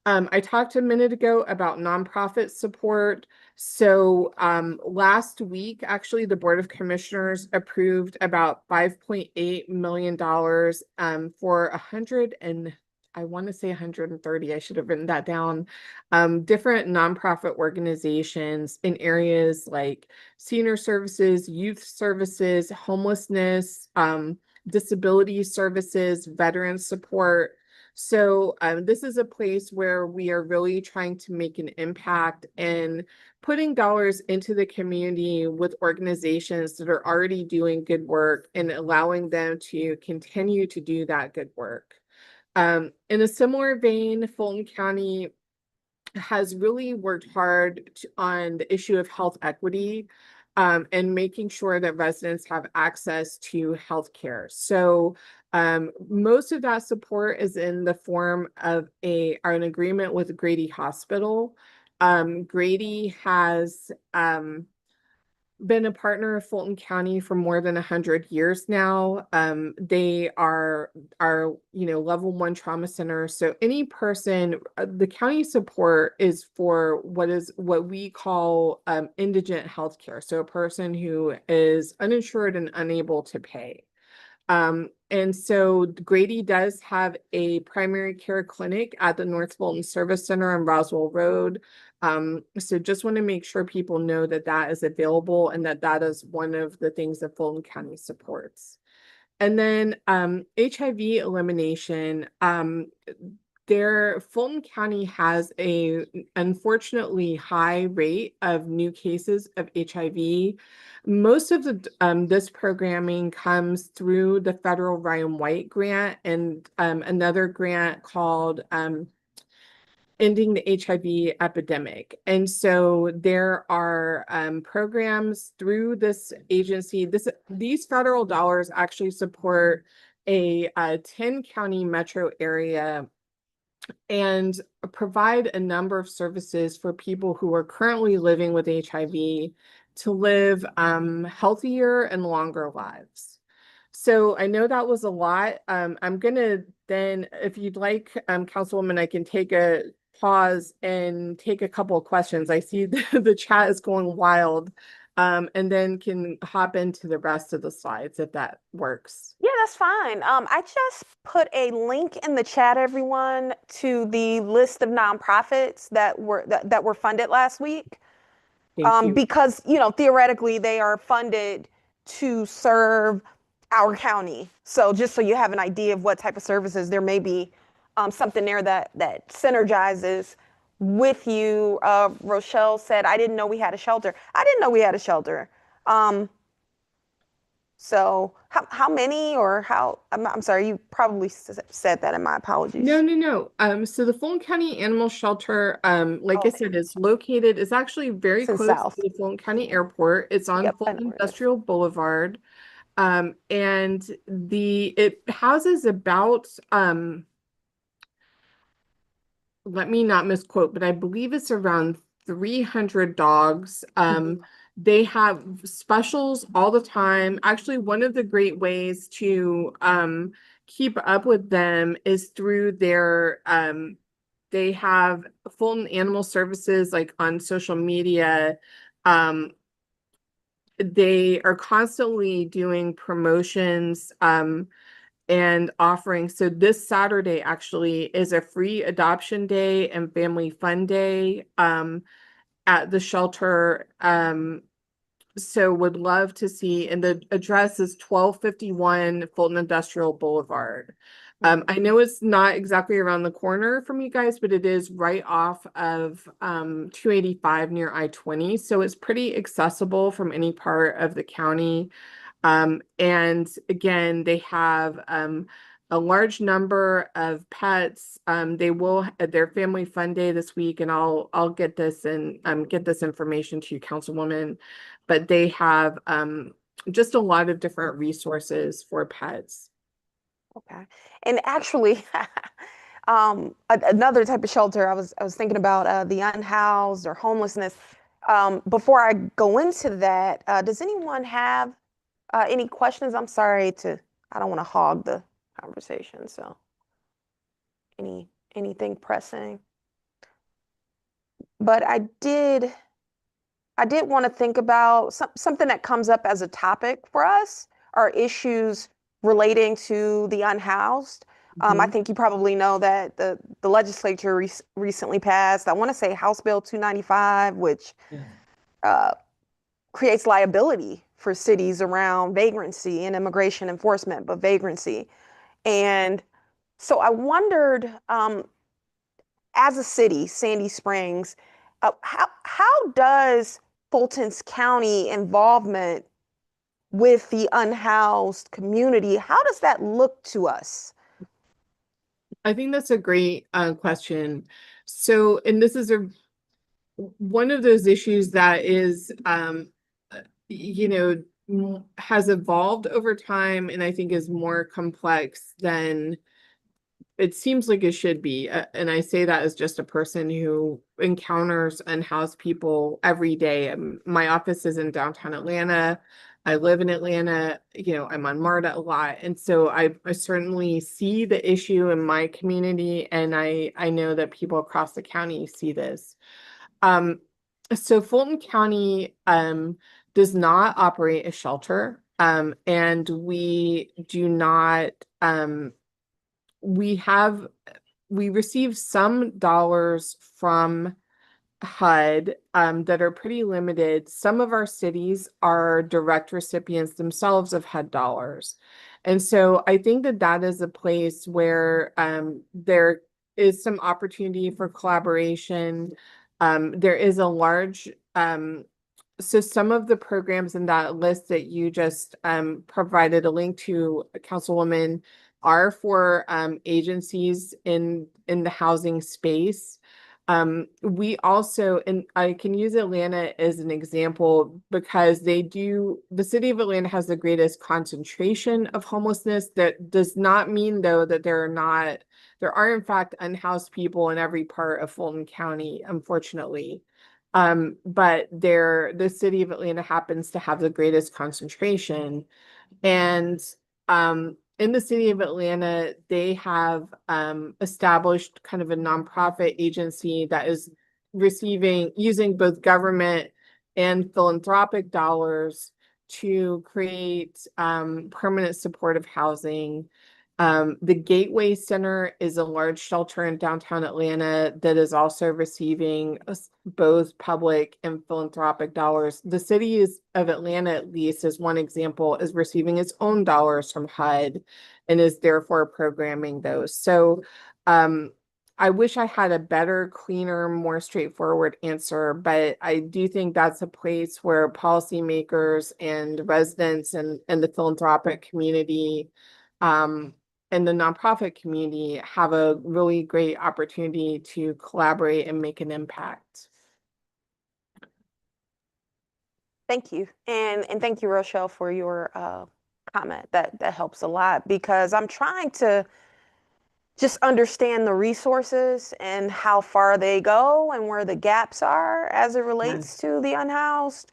I talked a minute ago about nonprofit support. So last week, actually, the Board of Commissioners approved about $5.8 million for 100 and I want to say 130, I should have written that down, different nonprofit organizations in areas like senior services, youth services, homelessness, disability services, veteran support. So this is a place where we are really trying to make an impact and putting dollars into the community with organizations that are already doing good work and allowing them to continue to do that good work. In a similar vein, Fulton County has really worked hard on the issue of health equity and making sure that residents have access to health care. So most of that support is in the form of an agreement with Grady Hospital. Grady has been a partner of Fulton County for more than 100 years now. They are level 1 trauma center. So any person, the county support is for what we call indigent healthcare. So a person who is uninsured and unable to pay. And so Grady does have a primary care clinic at the North Fulton Service Center on Roswell Road. So just want to make sure people know that that is available and that that is one of the things that Fulton County supports. And then HIV elimination. Fulton County has a unfortunately high rate of new cases of HIV. Most of this programming comes through the federal Ryan White grant and another grant called Ending the HIV Epidemic. And so there are programs through this agency. These federal dollars actually support a 10-county metro area and provide a number of services for people who are currently living with HIV to live healthier and longer lives. So I know that was a lot. I'm going to then, if you'd like, Councilwoman, I can take a pause and take a couple of questions. I see the chat is going wild, and then can hop into the rest of the slides if that works. Yeah, that's fine. I just put a link in the chat, everyone, to the list of nonprofits that were funded last week. Thank you. Because, theoretically they are funded to serve our county. So just so you have an idea of what type of services, there may be something there that synergizes with you. Rochelle said, I didn't know we had a shelter. I didn't know we had a shelter. So how many or how, I'm sorry, you probably said that, and my apologies. No. So the Fulton County Animal Shelter, like I said, is located, it's actually very It's in close South. to the Fulton County Airport. It's on Yep, I know Fulton where it is. Industrial Boulevard. And it houses about, let me not misquote, but I believe it's around 300 dogs. They have specials all the time. Actually, one of the great ways to keep up with them is through their they have Fulton Animal Services like on social media. They are constantly doing promotions and offering. So this Saturday actually is a free adoption day and family fun day at the shelter. So would love to see, and the address is 1251 Fulton Industrial Boulevard. I know it's not exactly around the corner from you guys, but it is right off of 285 near I-20. So it's pretty accessible from any part of the county. And again, they have a large number of pets. They will their family fun day this week, and I'll get this and get this information to you, Councilwoman. But they have just a lot of different resources for pets. Okay. And actually, another type of shelter I was thinking about, the unhoused or homelessness. Before I go into that, does anyone have any questions? I don't want to hog the conversation. So anything pressing? But I did want to think about something that comes up as a topic for us are issues relating to the unhoused. I think you probably know that the legislature recently passed, I want to say House Bill 295, which uh, creates liability for cities around vagrancy and immigration enforcement, but vagrancy. And so I wondered, as a city, Sandy Springs, how does Fulton's County involvement with the unhoused community, how does that look to us? I think that's a great question. So, and this is one of those issues that is, you know, has evolved over time, and I think is more complex than it seems like it should be. And I say that as just a person who encounters unhoused people every day. My office is in downtown Atlanta. I live in Atlanta, you know, I'm on MARTA a lot. And so I certainly see the issue in my community, and I know that people across the county see this. So Fulton County does not operate a shelter, and we do not we receive some dollars from HUD that are pretty limited. Some of our cities are direct recipients themselves of HUD dollars. And so I think that that is a place where there is some opportunity for collaboration. There is a large so some of the programs in that list that you just provided a link to, Councilwoman, are for agencies in the housing space. We also, and I can use Atlanta as an example because the city of Atlanta has the greatest concentration of homelessness. That does not mean though that there are in fact unhoused people in every part of Fulton County, unfortunately. But the city of Atlanta happens to have the greatest concentration. And in the city of Atlanta, they have established kind of a nonprofit agency that is using both government and philanthropic dollars to create permanent supportive housing. The Gateway Center is a large shelter in downtown Atlanta that is also receiving both public and philanthropic dollars. The city of Atlanta, at least as one example, is receiving its own dollars from HUD and is therefore programming those. So I wish I had a better, cleaner, more straightforward answer, but I do think that's a place where policymakers and residents and the philanthropic community and the nonprofit community have a really great opportunity to collaborate and make an impact. Thank you. And thank you, Rochelle, for your comment. That helps a lot because I'm trying to just understand the resources and how far they go and where the gaps are as it relates to the unhoused.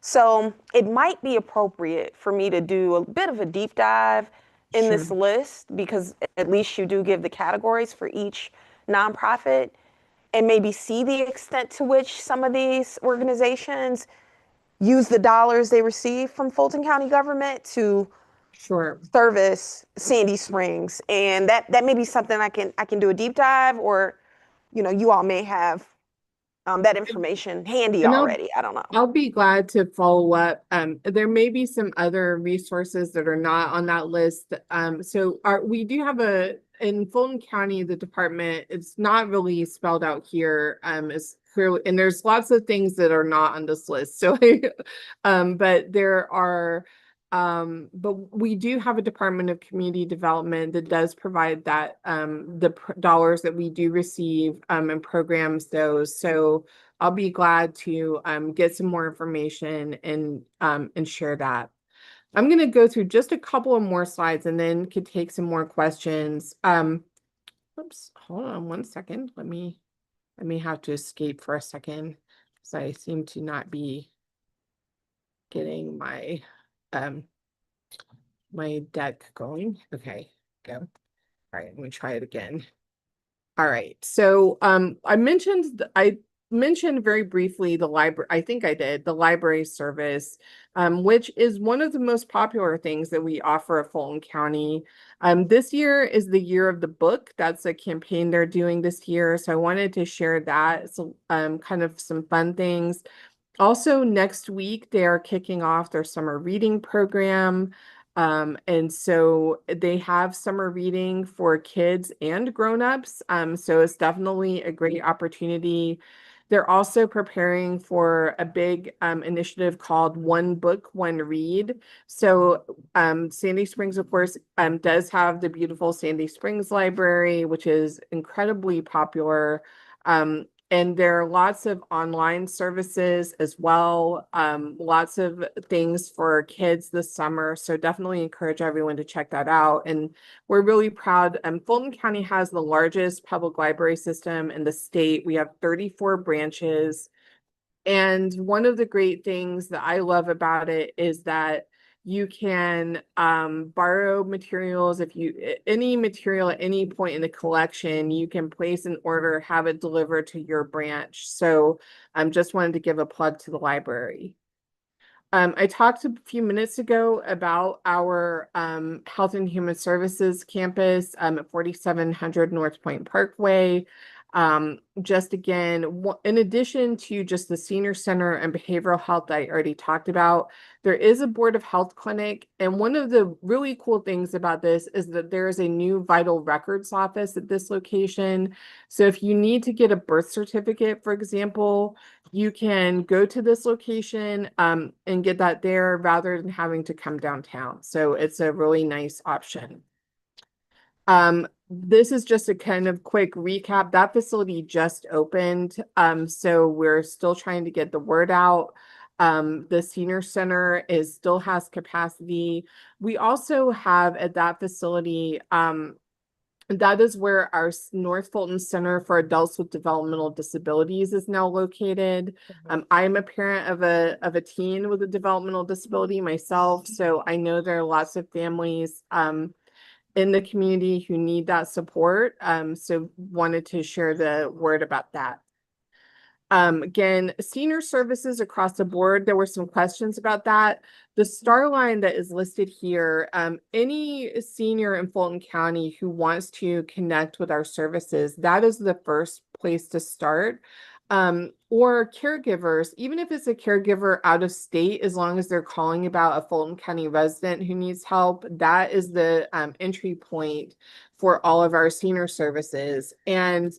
So it might be appropriate for me to do a bit of a deep dive in this list because at least you do give the categories for each nonprofit and maybe see the extent to which some of these organizations use the dollars they receive from Fulton County government to service Sandy Springs. And that may be something I can do a deep dive, or you all may have that information handy already. I don't know. I'll be glad to follow up. There may be some other resources that are not on that list. So we do have in Fulton County, the department, it's not really spelled out here, is clearly, and there's lots of things that are not on this list. So, but there are, but we do have a Department of Community Development that does provide that, dollars that we do receive, and programs those. So I'll be glad to, get some more information and share that. I'm going to go through just a couple of more slides and then could take some more questions. Oops, hold on one second. Let me have to escape for a second because I seem to not be getting my my deck going. Okay, go. All right, let me try it again. All right, so I mentioned very briefly the library. I think I did the library service, which is one of the most popular things that we offer at Fulton County. This year is the year of the book. That's a campaign they're doing this year, so I wanted to share that. So, kind of some fun things. Also, next week they are kicking off their summer reading program. And so they have summer reading for kids and grown-ups. So it's definitely a great opportunity. They're also preparing for a big initiative called One Book, One Read. So Sandy Springs, of course, does have the beautiful Sandy Springs Library, which is incredibly popular. And there are lots of online services as well, lots of things for kids this summer. So definitely encourage everyone to check that out. And we're really proud. Fulton County has the largest public library system in the state. We have 34 branches. And one of the great things that I love about it is that you can borrow materials. If you any material at any point in the collection, you can place an order, have it delivered to your branch. So just wanted to give a plug to the library. I talked a few minutes ago about our Health and Human Services campus at 4700 North Point Parkway. Just again, in addition to just the senior center and behavioral health that I already talked about, there is a Board of Health clinic. And one of the really cool things about this is that there is a new vital records office at this location. So if you need to get a birth certificate, for example, you can go to this location and get that there rather than having to come downtown. So it's a really nice option. This is just a kind of quick recap. That facility just opened, so we're still trying to get the word out. The senior center still has capacity. We also have at that facility, that is where our North Fulton Center for Adults with Developmental Disabilities is now located. I'm a parent of a teen with a developmental disability myself, so I know there are lots of families in the community who need that support. So wanted to share the word about that. Again, senior services across the board, there were some questions about that. The star line that is listed here, any senior in Fulton County who wants to connect with our services, that is the first place to start. Or caregivers, even if it's a caregiver out of state, as long as they're calling about a Fulton County resident who needs help, that is the entry point for all of our senior services. And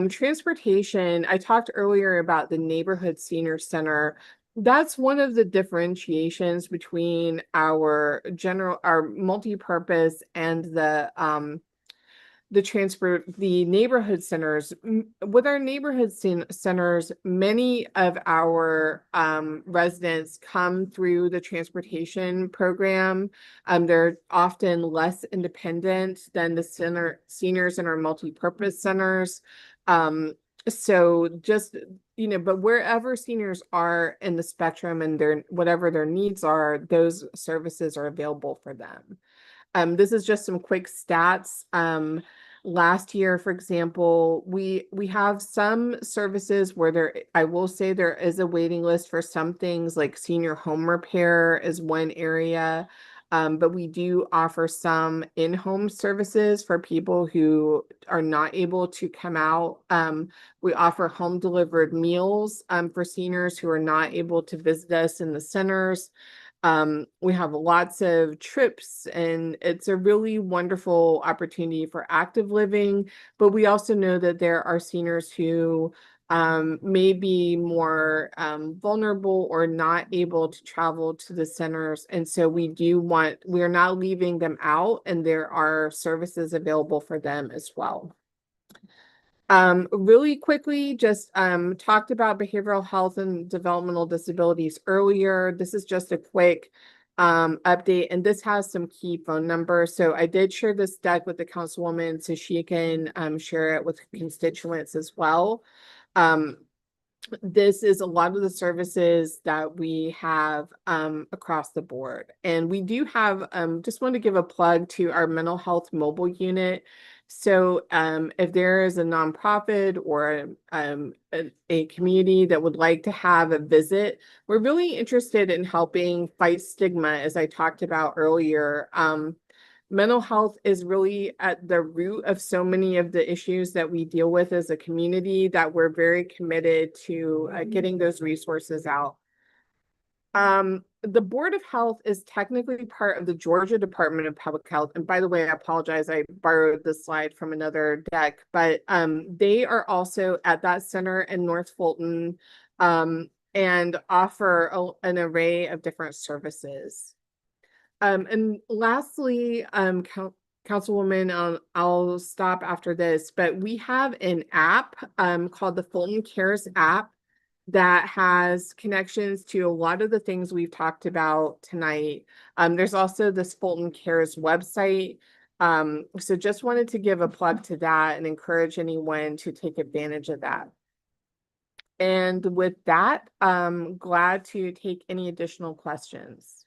transportation, I talked earlier about the neighborhood senior center. That's one of the differentiations between our multi-purpose and the neighborhood centers. With our neighborhood centers, many of our residents come through the transportation program. They're often less independent than the seniors in our multi-purpose centers. So just, but wherever seniors are in the spectrum and whatever their needs are, those services are available for them. This is just some quick stats. Last year, for example, we have some services where I will say there is a waiting list for some things, like senior home repair is one area. But we do offer some in-home services for people who are not able to come out. We offer home delivered meals for seniors who are not able to visit us in the centers. We have lots of trips, and it's a really wonderful opportunity for active living. But we also know that there are seniors who may be more vulnerable or not able to travel to the centers. And so we're not leaving them out, and there are services available for them as well. Really quickly, just talked about behavioral health and developmental disabilities earlier. This is just a quick update, and this has some key phone numbers. So I did share this deck with the councilwoman so she can share it with constituents as well. This is a lot of the services that we have across the board. And we do have, just want to give a plug to our mental health mobile unit. So if there is a nonprofit or a community that would like to have a visit, we're really interested in helping fight stigma, as I talked about earlier. Mental health is really at the root of so many of the issues that we deal with as a community, that we're very committed to getting those resources out. The Board of Health is technically part of the Georgia Department of Public Health. And by the way, I apologize, I borrowed this slide from another deck, but they are also at that center in North Fulton and offer an array of different services. And lastly, Councilwoman, I'll stop after this, but we have an app called the Fulton Cares app that has connections to a lot of the things we've talked about tonight. There's also this Fulton Cares website. So just wanted to give a plug to that and encourage anyone to take advantage of that. And with that, I'm glad to take any additional questions.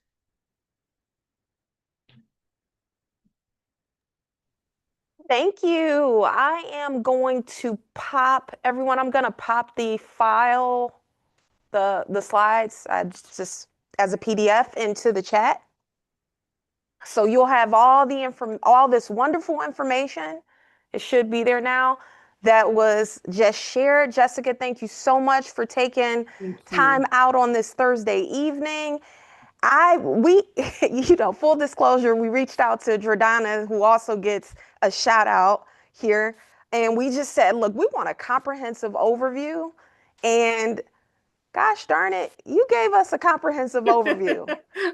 Thank you. I am going to pop everyone. I'm going to pop the file, the slides, just as a PDF into the chat. So you'll have all this wonderful information. It should be there now. That was just shared. Jessica, thank you so much for taking time out on this Thursday evening. Full disclosure, we reached out to Jordana, who also gets a shout out here. And we just said, look, we want a comprehensive overview. And gosh darn it, you gave us a comprehensive overview.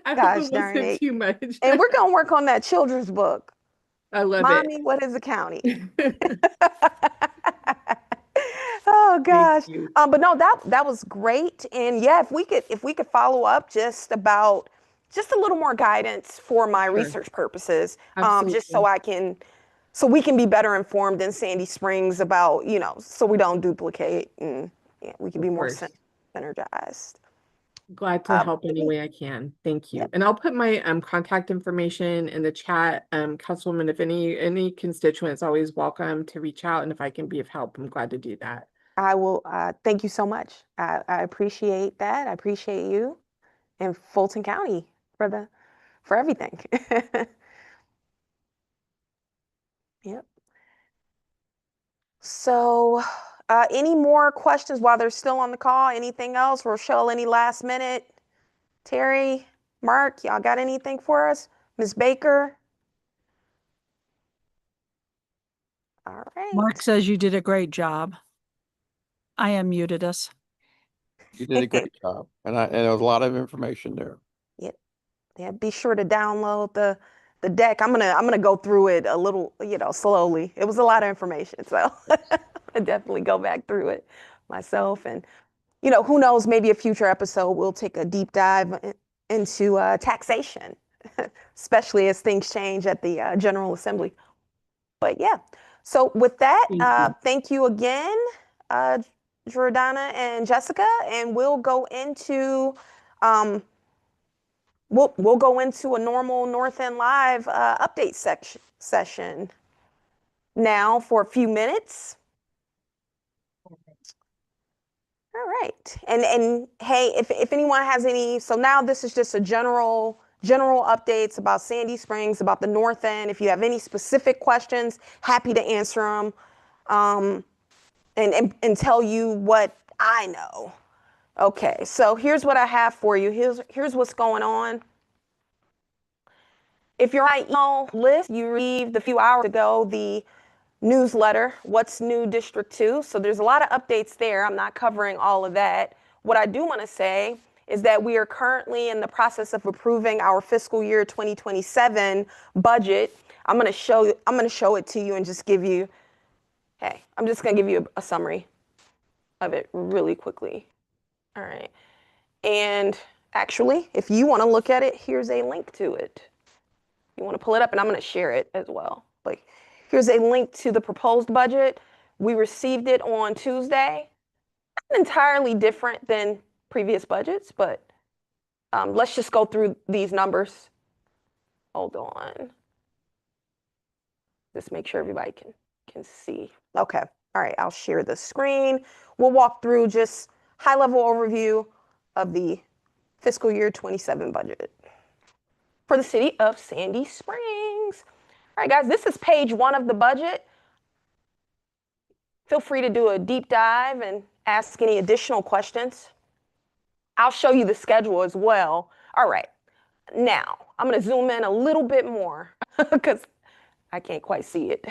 Gosh darn it. Too much. And we're going to work on that children's book. I love Mommy, it. what is a county? Oh gosh. But no, that was great. And yeah, if we could follow up just a little more guidance for my research purposes, just so we can be better informed in Sandy Springs about, so we don't duplicate and we can be more synergized. Glad to help any way I can. Thank you. And I'll put my contact information in the chat. Councilwoman, if any constituents, always welcome to reach out. And if I can be of help, I'm glad to do that. I will. Thank you so much. I appreciate that. I appreciate you and Fulton County for everything. Yep. So any more questions while they're still on the call? Anything else? Rochelle, any last minute? Terry, Mark, y'all got anything for us? Ms. Baker? All right. Mark says you did a great job. I unmuted us. You did a great job. And there was a lot of information there. Yep. Yeah, be sure to download the deck. I'm gonna go through it a little, slowly. It was a lot of information, so I definitely go back through it myself. And who knows? Maybe a future episode we'll take a deep dive into taxation, especially as things change at the General Assembly. But yeah, so with that, thank you again, Jordana and Jessica, and we'll go into we'll go into a normal North End Live update session now for a few minutes. All right, and hey, if anyone has any, so now this is just a general updates about Sandy Springs, about the North End. If you have any specific questions, happy to answer them, and tell you what I know. Okay, so here's what I have for you. Here's what's going on. If you're on my email list, you received a few hours ago the newsletter, What's New District 2. So there's a lot of updates there. I'm not covering all of that. What I do want to say is that we are currently in the process of approving our fiscal year 2027 budget. I'm going to show it to you and just give you, hey, I'm just going to give you a summary of it really quickly. All right. And actually, if you want to look at it, here's a link to it. You want to pull it up, and I'm going to share it as well. Like, here's a link to the proposed budget. We received it on Tuesday. Not entirely different than previous budgets, but let's just go through these numbers. Hold on. Just make sure everybody can see. Okay. All right. I'll share the screen. We'll walk through just high-level overview of the fiscal year 27 budget for the city of Sandy Springs. All right, guys, this is page 1 of the budget. Feel free to do a deep dive and ask any additional questions. I'll show you the schedule as well. All right, now I'm going to zoom in a little bit more because I can't quite see it.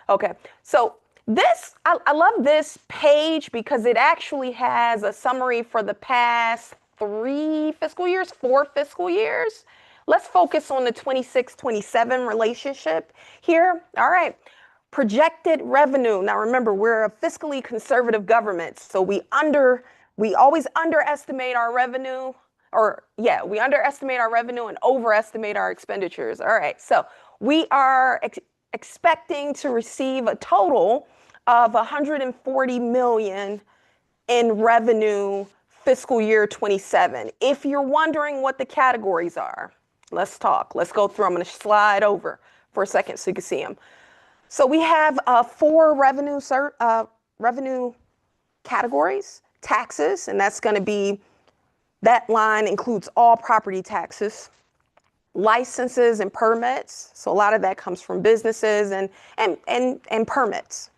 Okay, so I love this page because it actually has a summary for the past 4 fiscal years. Let's focus on the 26-27 relationship here. All right. Projected revenue. Now remember, we're a fiscally conservative government, so we always underestimate our revenue, we underestimate our revenue and overestimate our expenditures. All right. So we are expecting to receive a total of $140 million in revenue fiscal year 27. If you're wondering what the categories are, let's talk. Let's go through. I'm going to slide over for a second so you can see them. So we have 4 revenue categories. Taxes, and that's going to be, that line includes all property taxes. Licenses and permits. So a lot of that comes from businesses and permits.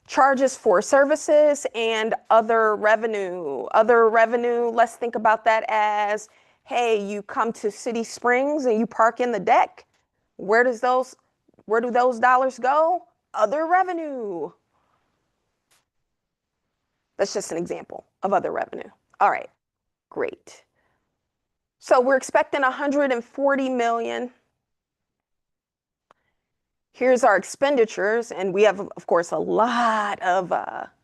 Charges for services and other revenue. Other revenue, let's think about that as, hey, you come to City Springs and you park in the deck. Where do those dollars go? Other revenue. That's just an example of other revenue. All right, great. So we're expecting $140 million. Here's our expenditures, and we have, of course, a lot of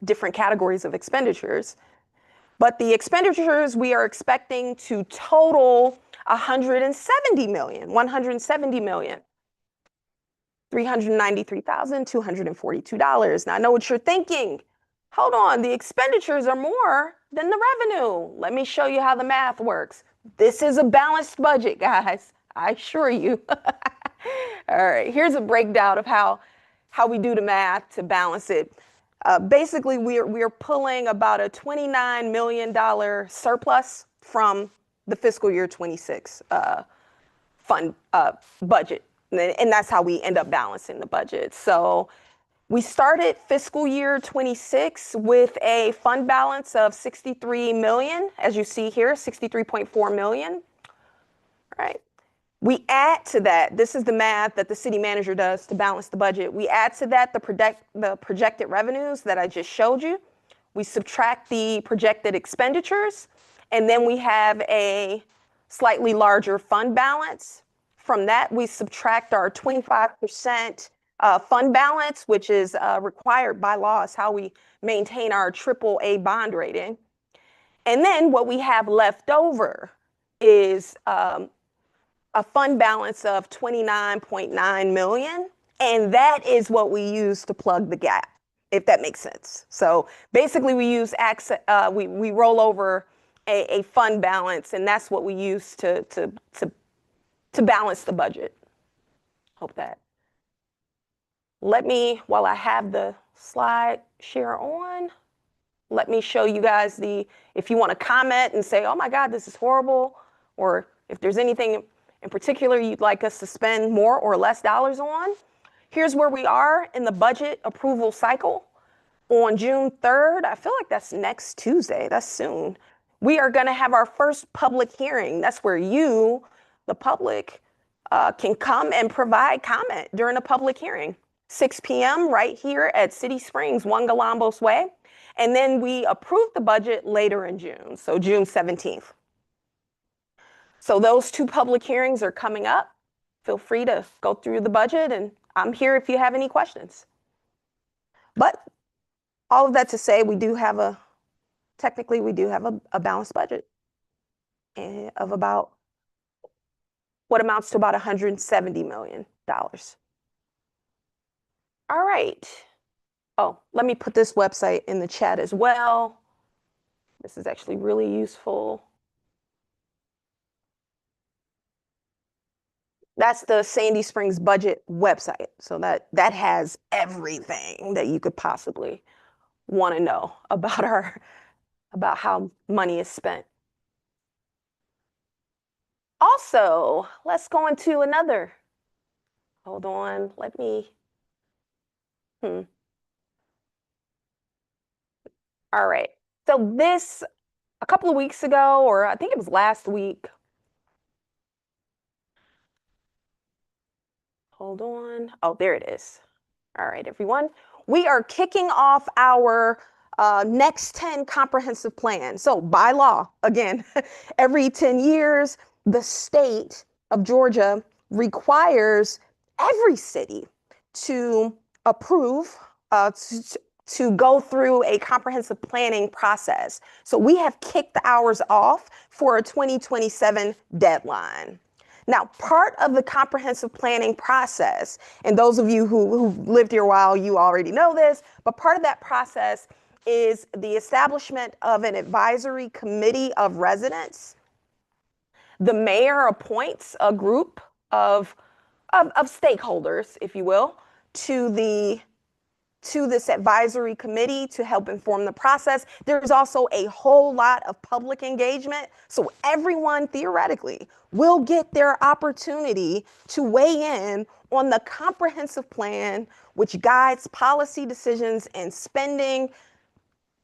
different categories of expenditures. But the expenditures we are expecting to total $170 million. $393,242. Now I know what you're thinking. Hold on, the expenditures are more than the revenue. Let me show you how the math works. This is a balanced budget, guys. I assure you. All right, here's a breakdown of how we do the math to balance it. Basically, we're pulling about a $29 million surplus from the fiscal year 26 fund budget. And that's how we end up balancing the budget. So we started fiscal year 26 with a fund balance of $63 million, as you see here, $63.4 million. All right. We add to that, this is the math that the city manager does to balance the budget. We add to that the projected revenues that I just showed you. We subtract the projected expenditures, and then we have a slightly larger fund balance. From that, we subtract our 25% fund balance, which is required by law. It's how we maintain our AAA bond rating. And then what we have left over is a fund balance of $29.9 million. And that is what we use to plug the gap, if that makes sense. So basically we use we roll over a fund balance, and that's what we use to balance the budget. Hope that. Let me, while I have the slide share on, let me show you guys if you want to comment and say, oh my God, this is horrible, or if there's anything in particular you'd like us to spend more or less dollars on. Here's where we are in the budget approval cycle. On June 3rd, I feel like that's next Tuesday, that's soon, we are going to have our first public hearing. That's where you, the public, can come and provide comment during a public hearing. 6 p.m. right here at City Springs, 1 Galambos Way. And then we approve the budget later in June, so June 17th. So those 2 public hearings are coming up. Feel free to go through the budget, and I'm here if you have any questions. But all of that to say, technically we do have a balanced budget of about what amounts to about $170 million. All right. Oh, let me put this website in the chat as well. This is actually really useful. That's the Sandy Springs budget website. So that has everything that you could possibly want to know about about how money is spent. Also, let's go into another. Hold on, let me. All right. So this, a couple of weeks ago, or I think it was last week. Hold on. Oh, there it is. All right, everyone. We are kicking off our next 10 comprehensive plan. So by law, again, every 10 years, the state of Georgia requires every city to approve, to go through a comprehensive planning process. So we have kicked ours off for a 2027 deadline. Now, part of the comprehensive planning process, and those of you who've lived here a while, you already know this, but part of that process is the establishment of an advisory committee of residents. The mayor appoints a group of stakeholders, if you will, to this advisory committee to help inform the process. There's also a whole lot of public engagement. So everyone theoretically will get their opportunity to weigh in on the comprehensive plan, which guides policy decisions and spending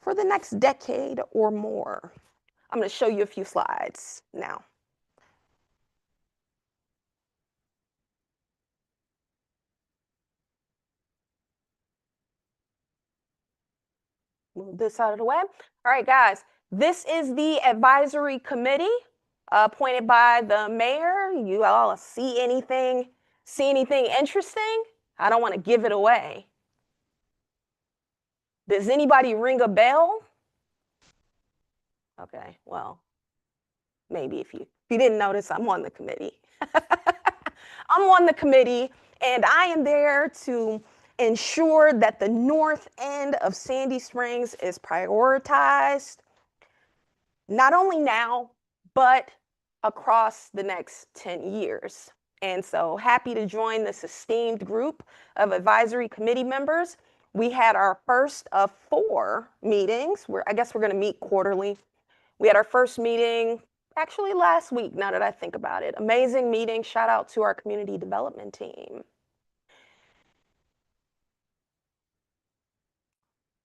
for the next decade or more. I'm going to show you a few slides now. Move this out of the way. All right, guys, this is the advisory committee appointed by the mayor. You all see anything interesting? I don't want to give it away. Does anybody ring a bell? Okay, well, maybe if you didn't notice, I'm on the committee. I'm on the committee, and I am there to ensure that the north end of Sandy Springs is prioritized, not only now, but across the next 10 years. And so happy to join this esteemed group of advisory committee members. We had our first of 4 meetings. I guess we're going to meet quarterly. We had our first meeting actually last week, now that I think about it. Amazing meeting. Shout out to our community development team.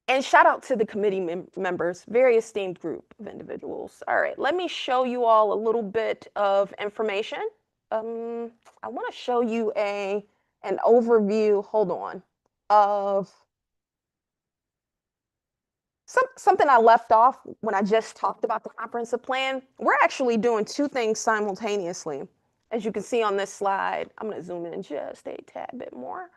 And shout out to the committee members, very esteemed group of individuals. All right, let me show you all a little bit of information. I want to show you an overview, hold on, of something I left off when I just talked about the comprehensive plan. We're actually doing 2 things simultaneously. As you can see on this slide, I'm going to zoom in just a tad bit more.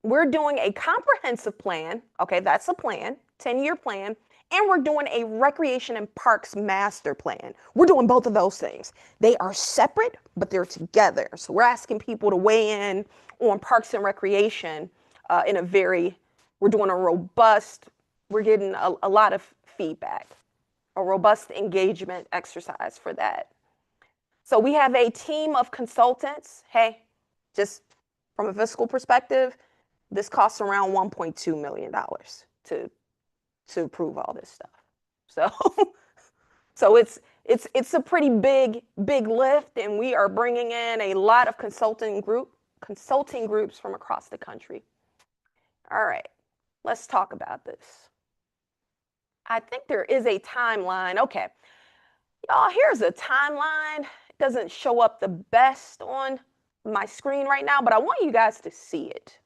We're doing a comprehensive plan. Okay, that's a plan, 10-year plan. And we're doing a recreation and parks master plan. We're doing both of those things. They are separate, but they're together. So we're asking people to weigh in on parks and recreation we're doing a robust, we're getting a lot of feedback, a robust engagement exercise for that. So we have a team of consultants. Hey, just from a fiscal perspective, this costs around $1.2 million to approve all this stuff. So it's a pretty big lift, and we are bringing in a lot of consulting groups from across the country. All right, let's talk about this. I think there is a timeline. Okay, y'all, here's a timeline. It doesn't show up the best on my screen right now, but I want you guys to see it.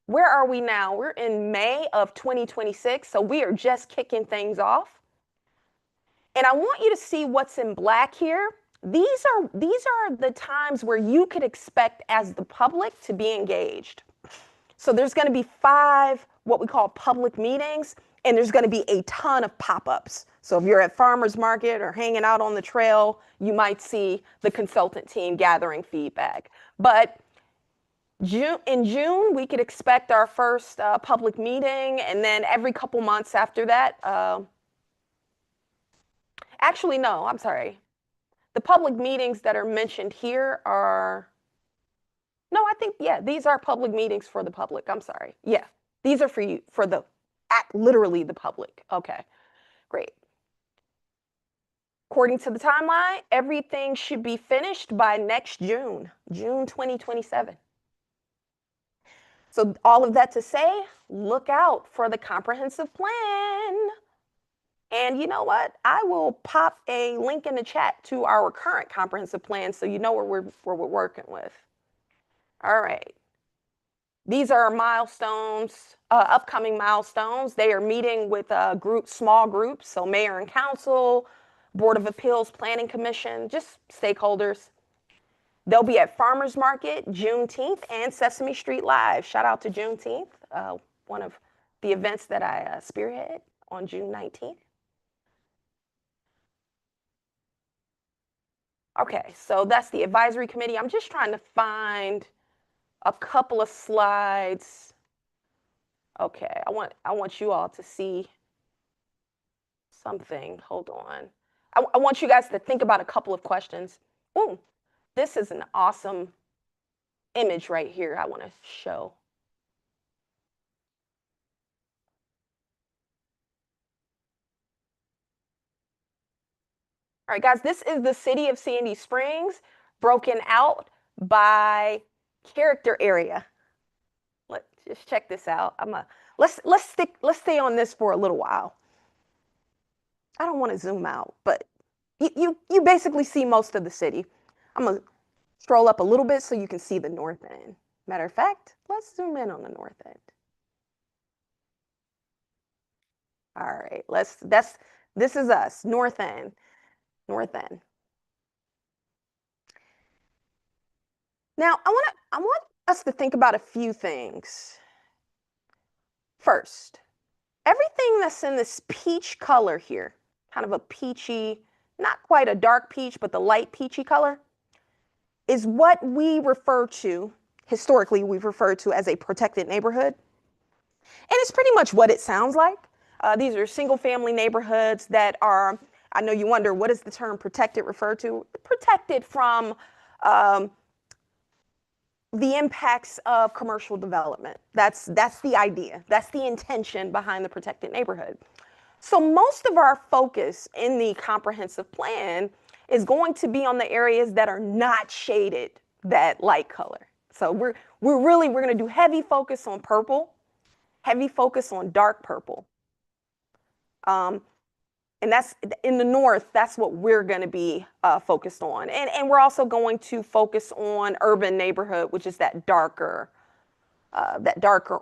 Where are we now? We're in May of 2026, so we are just kicking things off. And I want you to see what's in black here. These are the times where you could expect as the public to be engaged. So there's going to be 5 what we call public meetings, and there's going to be a ton of pop-ups. So if you're at farmers market or hanging out on the trail, you might see the consultant team gathering feedback. But in June, we could expect our first public meeting, and then every couple months after that. Actually, no, I'm sorry. The public meetings that are mentioned here are, no, I think, yeah, these are public meetings for the public. I'm sorry. Yeah, these are for you, for literally the public. Okay, great. According to the timeline, everything should be finished by next June 2027. So all of that to say, look out for the comprehensive plan. And you know what? I will pop a link in the chat to our current comprehensive plan so you know where we're working with. All right. These are milestones, upcoming milestones. They are meeting with small groups, so mayor and council, Board of Appeals, Planning Commission, just stakeholders. They'll be at Farmers Market, Juneteenth, and Sesame Street Live. Shout out to Juneteenth, one of the events that I spearhead on June 19th. Okay, so that's the advisory committee. I'm just trying to find a couple of slides. Okay, I want you all to see something. Hold on. I want you guys to think about a couple of questions. Ooh, this is an awesome image right here I want to show. All right, guys, this is the city of Sandy Springs broken out by character area. Let's just check this out. Let's stay on this for a little while. I don't want to zoom out, but you basically see most of the city. I'm gonna scroll up a little bit so you can see the north end. Matter of fact, let's zoom in on the north end. All right, this is us, north end. Now, I want us to think about a few things. First, everything that's in this peach color here, kind of a peachy, not quite a dark peach, but the light peachy color, is what we refer to, historically, we've referred to as a protected neighborhood. And it's pretty much what it sounds like. These are single family neighborhoods that are, I know you wonder, what does the term protected refer to? Protected from the impacts of commercial development. That's the idea. That's the intention behind the protected neighborhood. So most of our focus in the comprehensive plan is going to be on the areas that are not shaded that light color. So we're going to do heavy focus on purple, heavy focus on dark purple. And that's in the north, that's what we're going to be focused on. And we're also going to focus on urban neighborhood, which is that darker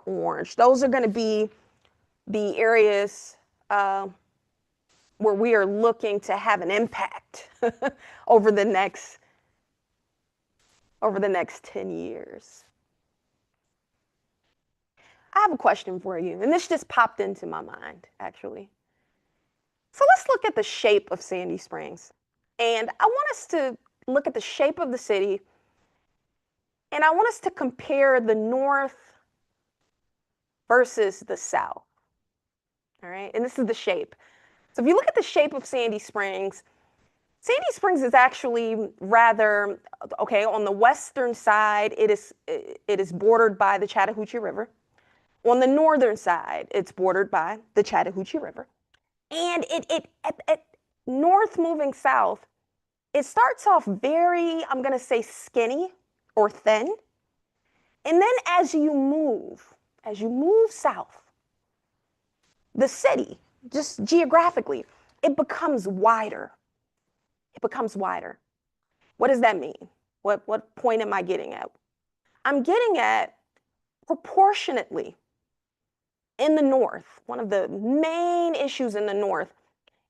orange. Those are going to be the areas where we are looking to have an impact over the next 10 years. I have a question for you, and this just popped into my mind, actually. So let's look at the shape of Sandy Springs. And I want us to look at the shape of the city, and I want us to compare the north versus the south. All right, and this is the shape. So if you look at the shape of Sandy Springs is actually rather, okay, on the western side, it is bordered by the Chattahoochee River. On the northern side, it's bordered by the Chattahoochee River. And at north moving south, it starts off very, I'm going to say skinny or thin. And then as you move south, the city, just geographically, it becomes wider. What does that mean? What point am I getting at? I'm getting at proportionately in the North, one of the main issues in the North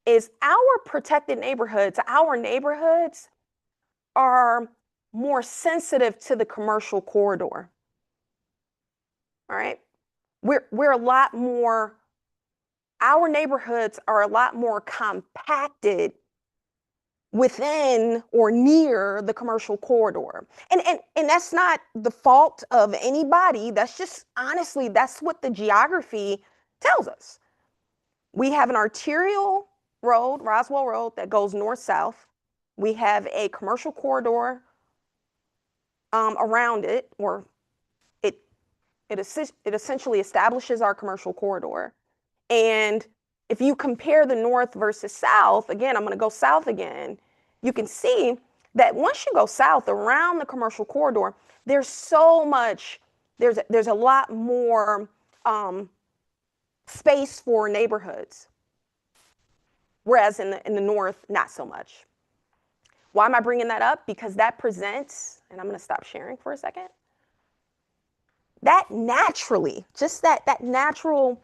is our protected neighborhoods. Our neighborhoods are more sensitive to the commercial corridor. All right. We're a lot more, our neighborhoods are a lot more compacted within or near the commercial corridor. And that's not the fault of anybody. That's just honestly, that's what the geography tells us. We have an arterial road, Roswell Road, that goes north-south. We have a commercial corridor around it, or it essentially establishes our commercial corridor. And if you compare the north versus south, again, I'm going to go south again, you can see that once you go south around the commercial corridor, there's so much, there's a lot more space for neighborhoods. Whereas in the north, not so much. Why am I bringing that up? Because that presents, and I'm going to stop sharing for a second, that naturally, just that natural,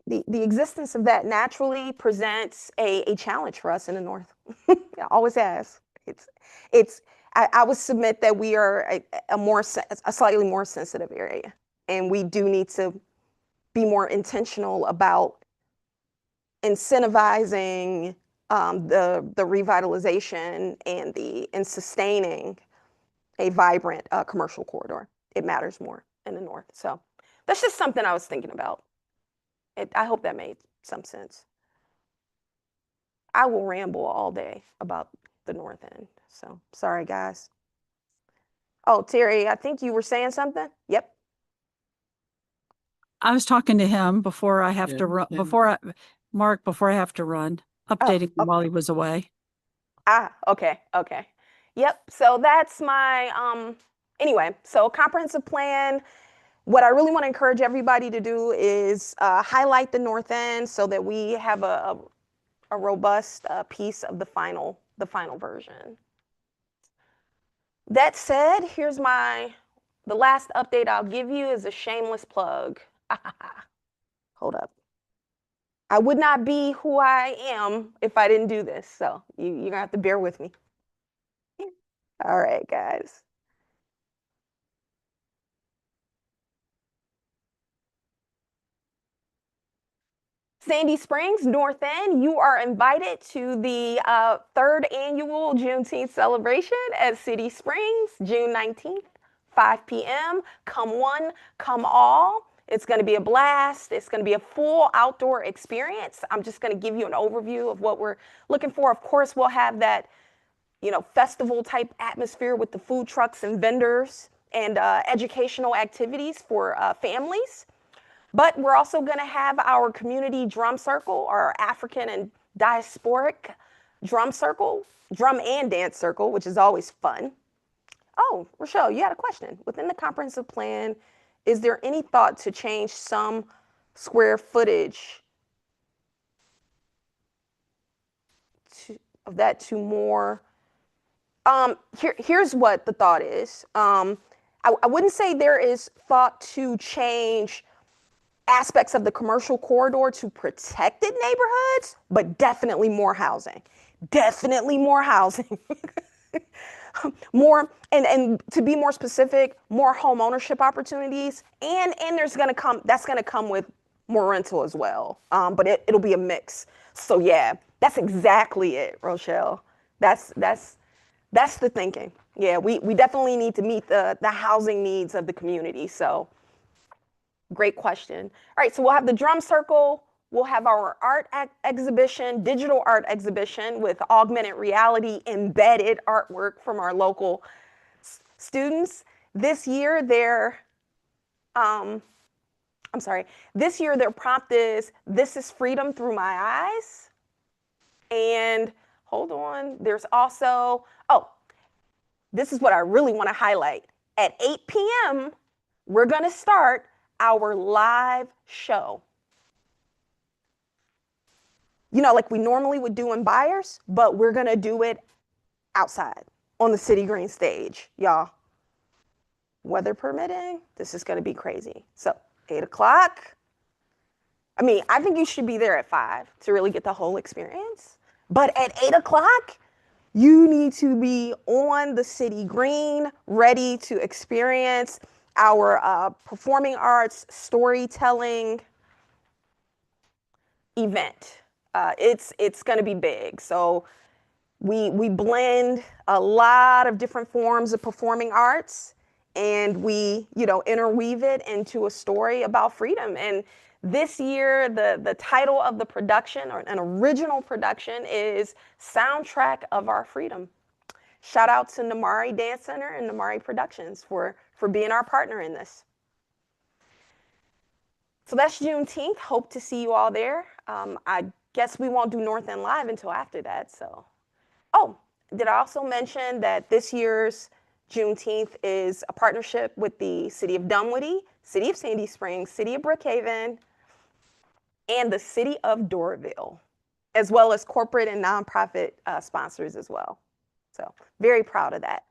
the existence of that naturally presents a challenge for us in the north. It always has. I would submit that we are a slightly more sensitive area, and we do need to be more intentional about incentivizing the revitalization and sustaining a vibrant commercial corridor. It matters more in the north. So that's just something I was thinking about. I hope that made some sense. I will ramble all day about the north end. So sorry, guys. Oh, Terry, I think you were saying something. Yep. I was talking to him before I have to Yeah, run, yeah. before I have to run, updating him while he was away. Okay. Yep. So that's my, anyway, so comprehensive plan. What I really want to encourage everybody to do is highlight the north end so that we have a robust piece of the final version. That said, here's the last update I'll give you is a shameless plug. Hold up. I would not be who I am if I didn't do this. So you're gonna have to bear with me. All right, guys. Sandy Springs, North End, you are invited to the third annual Juneteenth celebration at City Springs, June 19th, 5 p.m. Come one, come all. It's going to be a blast. It's going to be a full outdoor experience. I'm just going to give you an overview of what we're looking for. Of course, we'll have that, festival type atmosphere with the food trucks and vendors and educational activities for families. But we're also going to have our community drum circle, our African and diasporic drum circle, drum and dance circle, which is always fun. Oh, Rochelle, you had a question. Within the comprehensive plan, is there any thought to change some square footage of that to more? Here's what the thought is. I wouldn't say there is thought to change aspects of the commercial corridor to protected neighborhoods, but definitely more housing. Definitely more housing. More, and to be more specific, more home ownership opportunities, and that's gonna come with more rental as well. But it'll be a mix. So yeah, that's exactly it, Rochelle. That's the thinking. Yeah, we definitely need to meet the housing needs of the community. So great question. All right, so we'll have the drum circle. We'll have our art exhibition, digital art exhibition with augmented reality embedded artwork from our local students. This year, this year their prompt is, "This is freedom through my eyes." And hold on, there's also, this is what I really want to highlight. At 8 p.m., we're going to start our live show. Like we normally would do in Byers, but we're going to do it outside on the City Green stage, y'all. Weather permitting, this is going to be crazy. So 8 o'clock. I mean, I think you should be there at 5 to really get the whole experience. But at 8 o'clock, you need to be on the City Green, ready to experience our performing arts storytelling event. It's going to be big. So we blend a lot of different forms of performing arts, and we interweave it into a story about freedom. And this year, the title of the production, or an original production, is Soundtrack of Our Freedom. Shout out to Namari Dance Center and Namari Productions for being our partner in this. So that's Juneteenth. Hope to see you all there. I guess we won't do North End Live until after that. So, oh, did I also mention that this year's Juneteenth is a partnership with the City of Dunwoody, City of Sandy Springs, City of Brookhaven, and the City of Doraville, as well as corporate and nonprofit sponsors as well. So very proud of that.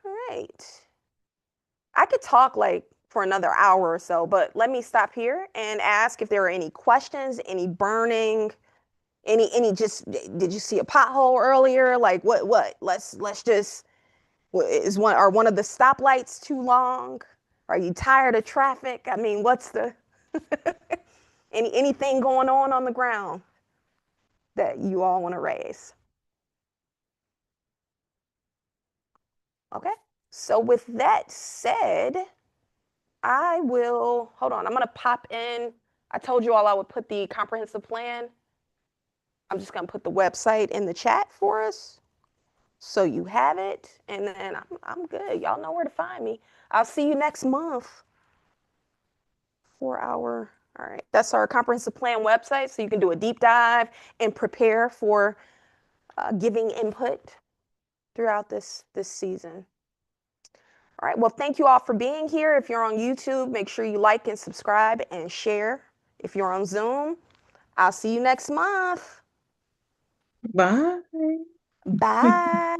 All right. I could talk like for another hour or so, but let me stop here and ask if there are any questions, any burning, just, did you see a pothole earlier? Like what? Let's just, are one of the stoplights too long? Are you tired of traffic? I mean, what's the, anything going on the ground that you all want to raise? Okay, so with that said, I will, hold on, I'm gonna pop in. I told you all I would put the comprehensive plan. I'm just gonna put the website in the chat for us, so you have it, and then I'm good. Y'all know where to find me. I'll see you next month for our, all right, that's our comprehensive plan website, so you can do a deep dive and prepare for giving input throughout this season. All right, well, thank you all for being here. If you're on YouTube, make sure you like and subscribe and share. If you're on Zoom, I'll see you next month. Bye. Bye.